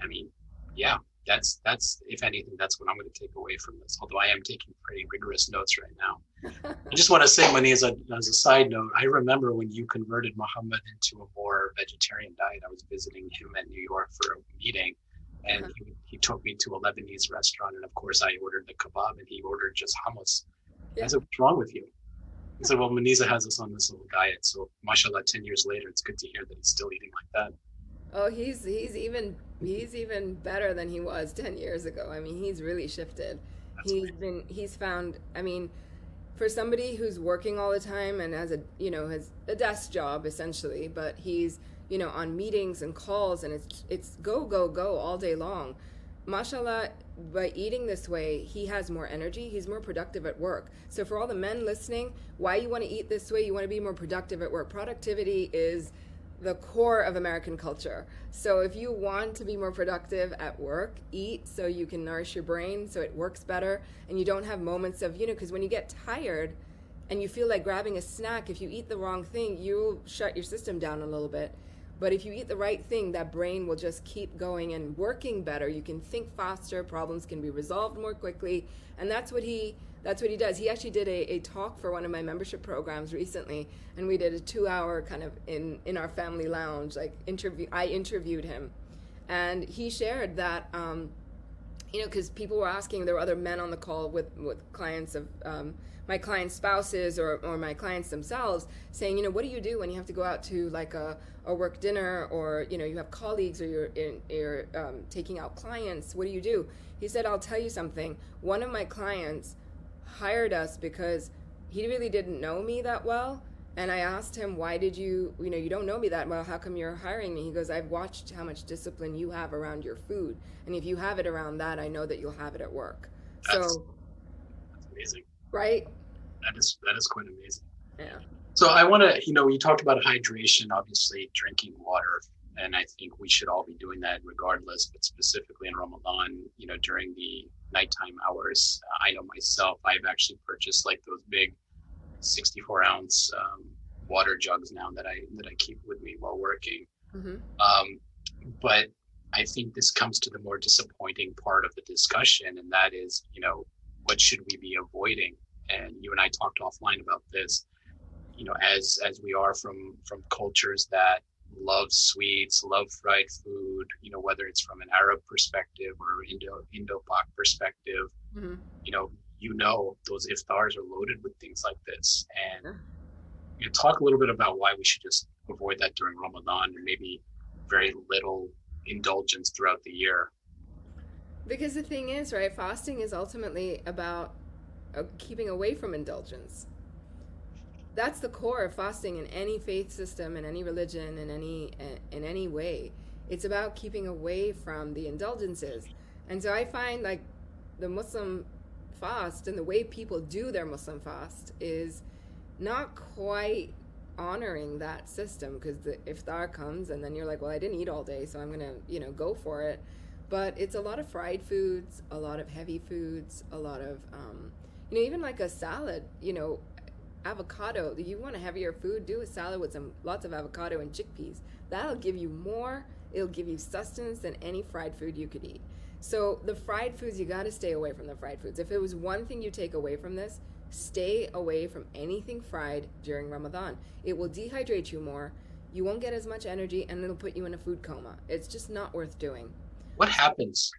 I mean, yeah, that's if anything, that's what I'm going to take away from this. Although I am taking pretty rigorous notes right now. I just want to say, Muneeza, as a side note, I remember when you converted Muhammad into a more vegetarian diet. I was visiting him at New York for a meeting, and he took me to a Lebanese restaurant, and of course I ordered the kebab, and he ordered just hummus. Yeah. I said, "What's wrong with you?" He said, "Well, Muneeza has us on this little diet, so mashallah, 10 years later, it's good to hear that he's still eating like that." Oh, he's even better than he was 10 years ago. I mean, he's really shifted. That's amazing. He's found, I mean, for somebody who's working all the time and has has a desk job essentially, but he's, on meetings and calls and it's go go go all day long. Mashallah, by eating this way, he has more energy. He's more productive at work. So for all the men listening, why you want to eat this way, you want to be more productive at work. Productivity is the core of American culture. So if you want to be more productive at work, eat so you can nourish your brain so it works better and you don't have moments of, because when you get tired and you feel like grabbing a snack, if you eat the wrong thing, you'll shut your system down a little bit. But if you eat the right thing, that brain will just keep going and working better. You can think faster, problems can be resolved more quickly, and that's what he does. He actually did a talk for one of my membership programs recently, and we did a 2-hour kind of in our family lounge, I interviewed him, and he shared that, because people were asking, there were other men on the call with clients of my clients' spouses or my clients themselves saying, what do you do when you have to go out to like a work dinner or, you have colleagues or you're taking out clients? What do you do? He said, I'll tell you something. One of my clients hired us because he really didn't know me that well. And I asked him, why did you don't know me that well. How come you're hiring me? He goes, I've watched how much discipline you have around your food. And if you have it around that, I know that you'll have it at work. That's So, amazing. right? That is quite amazing. Yeah. So I want to, you talked about hydration, obviously drinking water, and I think we should all be doing that regardless, but specifically in Ramadan, during the nighttime hours. I know myself, I've actually purchased like those big 64-ounce water jugs now that I keep with me while working. Mm-hmm. But I think this comes to the more disappointing part of the discussion, and that is, what should we be avoiding? And you and I talked offline about this. As we are from cultures that love sweets, love fried food, whether it's from an Arab perspective or Indo-Pak perspective, Mm-hmm. Those iftars are loaded with things like this. And talk a little bit about why we should just avoid that during Ramadan and maybe very little indulgence throughout the year. Because the thing is, right, fasting is ultimately about keeping away from indulgence. That's the core of fasting in any faith system, in any religion, in any way. It's about keeping away from the indulgences. And so I find like the Muslim fast and the way people do their Muslim fast is not quite honoring that system, because the iftar comes and then you're like, well, I didn't eat all day, so I'm gonna go for it. But it's a lot of fried foods, a lot of heavy foods, a lot of even like a salad. avocado, you want a heavier food, do a salad with some lots of avocado and chickpeas. That'll give you more, it'll give you sustenance than any fried food you could eat. So the fried foods, you got to stay away from the fried foods. If it was one thing you take away from this, stay away from anything fried during Ramadan. It will dehydrate you more, you won't get as much energy, and it'll put you in a food coma. It's just not worth doing. What happens?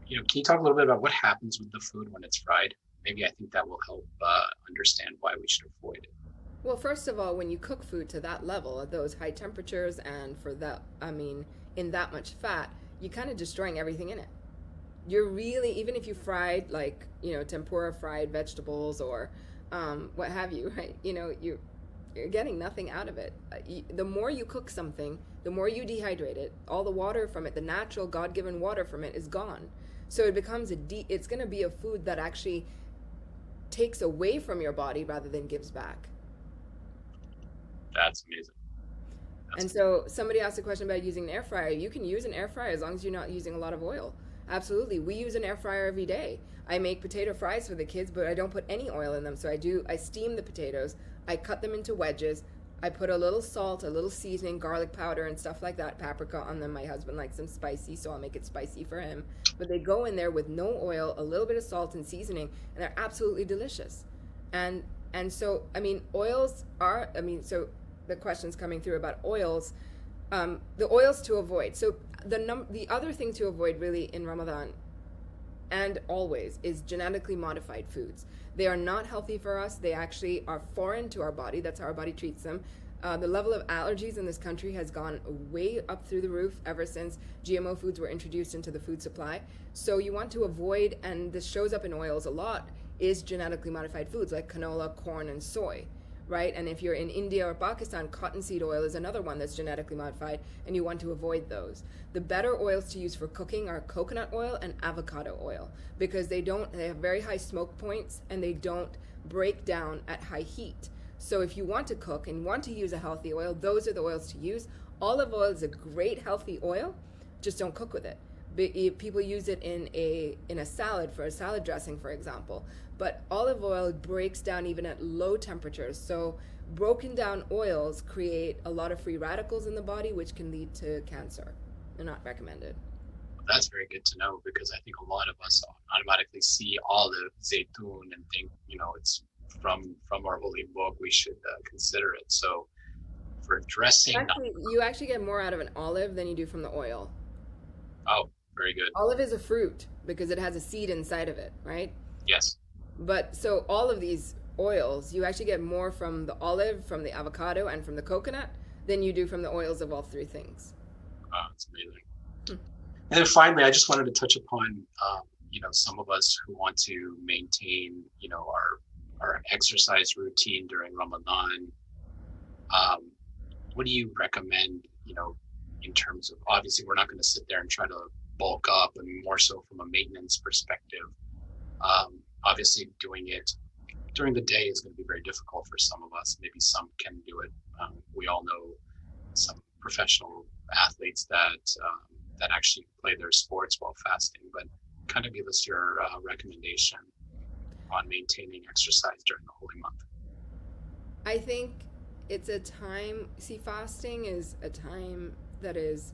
Can you talk a little bit about what happens with the food when it's fried? Maybe I think that will help understand why we should avoid it. Well, first of all, when you cook food to that level, at those high temperatures, and for that, I mean, in that much fat, you're kind of destroying everything in it. You're really, even if you fried, like, tempura fried vegetables or what have you, right? You're getting nothing out of it. The more you cook something, the more you dehydrate it. All the water from it, the natural God-given water from it, is gone. So it becomes it's going to be a food that actually takes away from your body rather than gives back. That's amazing. And so somebody asked a question about using an air fryer. You can use an air fryer as long as you're not using a lot of oil. Absolutely. We use an air fryer every day. I make potato fries for the kids, but I don't put any oil in them. So I steam the potatoes. I cut them into wedges. I put a little salt, a little seasoning, garlic powder, and stuff like that, paprika on them. My husband likes them spicy, so I'll make it spicy for him. But they go in there with no oil, a little bit of salt and seasoning, and they're absolutely delicious. And so, I mean, so the questions coming through about oils, the oils to avoid. So the other thing to avoid really in Ramadan and always is genetically modified foods. They are not healthy for us. They actually are foreign to our body. That's how our body treats them. The level of allergies in this country has gone way up through the roof ever since GMO foods were introduced into the food supply. So you want to avoid, and this shows up in oils a lot, is genetically modified foods like canola, corn, and soy, right? And if you're in India or Pakistan, cottonseed oil is another one that's genetically modified, and you want to avoid those. The better oils to use for cooking are coconut oil and avocado oil, because they have very high smoke points and they don't break down at high heat. So if you want to cook and want to use a healthy oil, those are the oils to use. Olive oil is a great healthy oil, just don't cook with it. People use it in a salad, for a salad dressing, for example. But olive oil breaks down even at low temperatures. So broken down oils create a lot of free radicals in the body, which can lead to cancer. They're not recommended. That's very good to know, because I think a lot of us automatically see olive, zaytun, and think, it's from our holy book. We should consider it. So for dressing, you actually get more out of an olive than you do from the oil. Oh, very good. Olive is a fruit because it has a seed inside of it, right? Yes. But so all of these oils, you actually get more from the olive, from the avocado, and from the coconut than you do from the oils of all three things. Oh, that's amazing. And then finally, I just wanted to touch upon, some of us who want to maintain, our exercise routine during Ramadan. What do you recommend, in terms of, obviously we're not going to sit there and try to bulk up, and more so from a maintenance perspective. Obviously doing it during the day is going to be very difficult for some of us. Maybe some can do it. We all know some professional athletes that actually play their sports while fasting, but kind of give us your recommendation on maintaining exercise during the holy month. I think it's a time, fasting is a time that is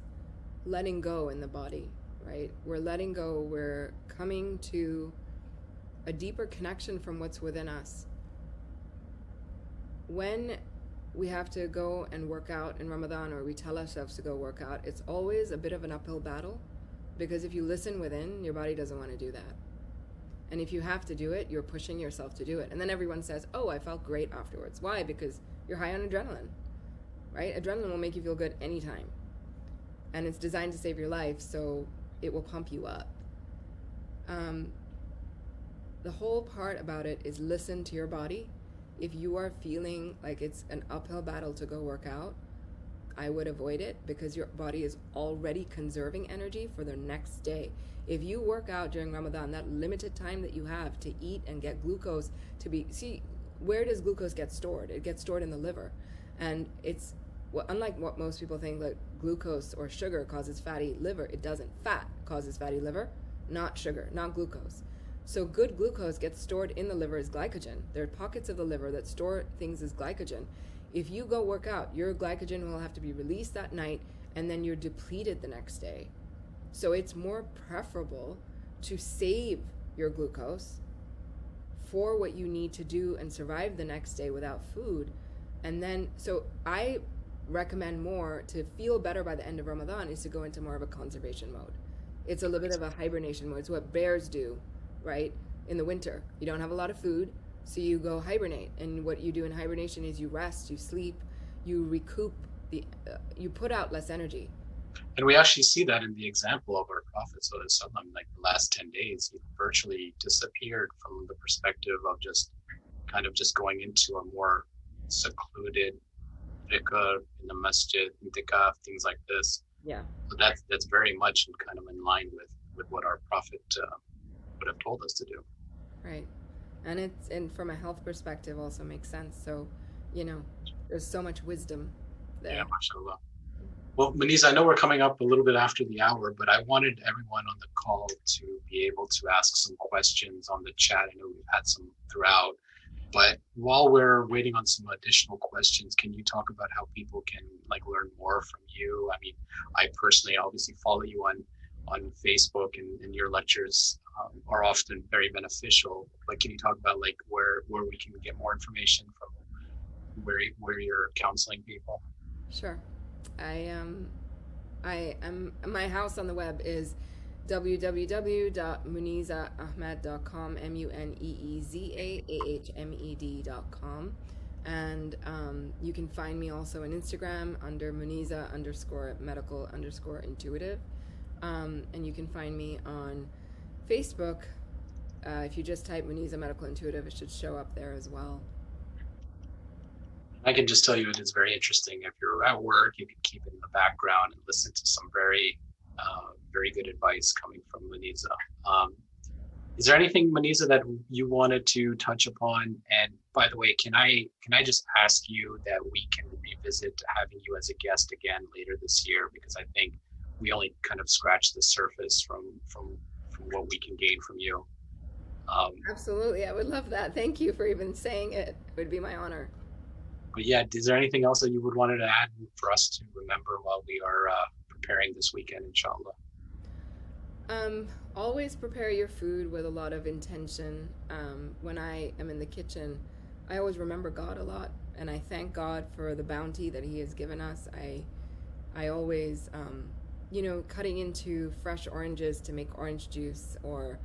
letting go in the body, right? We're letting go, we're coming to a deeper connection from what's within us. When we have to go and work out in Ramadan, or we tell ourselves to go work out, it's always a bit of an uphill battle, because if you listen within, your body doesn't want to do that. And if you have to do it, you're pushing yourself to do it. And then everyone says, oh, I felt great afterwards. Why? Because you're high on adrenaline, right? Adrenaline will make you feel good anytime. And it's designed to save your life, so it will pump you up. The whole part about it is listen to your body. If you are feeling like it's an uphill battle to go work out, I would avoid it, because your body is already conserving energy for the next day. If you work out during Ramadan, that limited time that you have to eat and get glucose where does glucose get stored? It gets stored in the liver. And it's, unlike what most people think, that glucose or sugar causes fatty liver, it doesn't. Fat causes fatty liver, not sugar, not glucose. So good glucose gets stored in the liver as glycogen. There are pockets of the liver that store things as glycogen. If you go work out, your glycogen will have to be released that night, and then you're depleted the next day. So it's more preferable to save your glucose for what you need to do and survive the next day without food. And then, so I recommend more to feel better by the end of Ramadan is to go into more of a conservation mode. It's a little bit of a hibernation mode. It's what bears do, right? In the winter, you don't have a lot of food, so you go hibernate. And what you do in hibernation is you rest, you sleep, you recoup you put out less energy. And we actually see that in the example of our Prophet, like the last 10 days, he virtually disappeared from the perspective of just kind of just going into a more secluded dhikr in the masjid, intikaf, things like this. Yeah. So that's very much kind of in line with what our Prophet would have told us to do. Right. And from a health perspective also makes sense. So, there's so much wisdom there. Yeah, mashallah. Well, Muneeza, I know we're coming up a little bit after the hour, but I wanted everyone on the call to be able to ask some questions on the chat. I know we've had some throughout, but while we're waiting on some additional questions, can you talk about how people can learn more from you? I mean, I personally obviously follow you on Facebook, and your lectures are often very beneficial. But can you talk about where we can get more information from where you're counseling people? Sure. My house on the web is www.muneezaahmed.com, muneezaahmed.com, and you can find me also on Instagram under Muneeza_medical_intuitive, and you can find me on Facebook. If you just type Muneeza Medical Intuitive, it should show up there as well. I can just tell you it is very interesting. If you're at work, you can keep it in the background and listen to some very, very good advice coming from Muneeza. Is there anything, Muneeza, that you wanted to touch upon? And by the way, can I just ask you that we can revisit having you as a guest again later this year? Because I think we only kind of scratched the surface from what we can gain from you. Absolutely, I would love that. Thank you for even saying it. It would be my honor. But yeah, is there anything else that you would want to add for us to remember while we are preparing this weekend, inshallah? Always prepare your food with a lot of intention. When I am in the kitchen, I always remember God a lot, and I thank God for the bounty that He has given us. I always, cutting into fresh oranges to make orange juice, or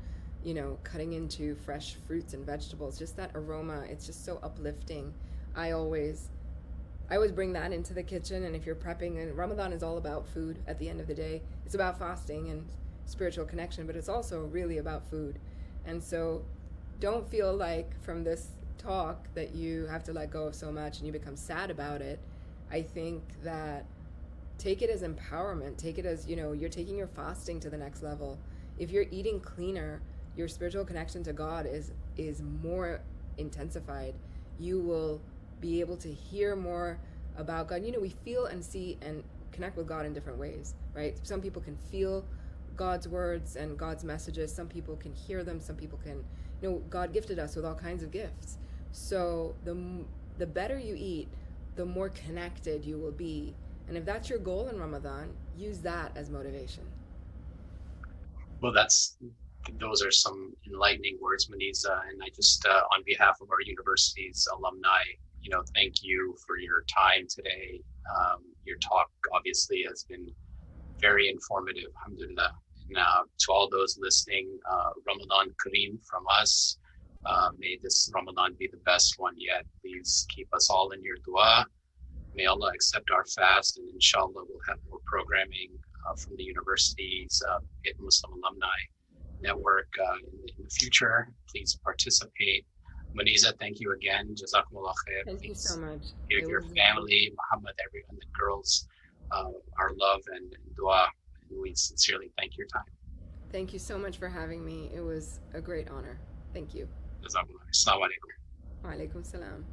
cutting into fresh fruits and vegetables, just that aroma, it's just so uplifting. I always bring that into the kitchen. And if you're prepping, and Ramadan is all about food at the end of the day, it's about fasting and spiritual connection, but it's also really about food. And so don't feel like from this talk that you have to let go of so much and you become sad about it. I think that take it as empowerment. Take it as, you're taking your fasting to the next level. If you're eating cleaner, your spiritual connection to God is more intensified. You will be able to hear more about God. We feel and see and connect with God in different ways, right? Some people can feel God's words and God's messages. Some people can hear them. Some people can, God gifted us with all kinds of gifts. So the better you eat, the more connected you will be. And if that's your goal in Ramadan, use that as motivation. Well, those are some enlightening words, Muneeza. And I just, on behalf of our university's alumni, thank you for your time today. Your talk obviously has been very informative, alhamdulillah. Now, to all those listening, Ramadan Kareem from us. May this Ramadan be the best one yet. Please keep us all in your dua. May Allah accept our fast, and inshallah we'll have more programming from the university's Pitt Muslim Alumni Network in the future. Please participate. Muneeza, thank you again. Jazakumullah khair. Thank you so much. Give your family, Muhammad, everyone, the girls, our love and dua. And we sincerely thank your time. Thank you so much for having me. It was a great honor. Thank you. Jazakumullah. Assalamu alaikum. Wa alaikum salam.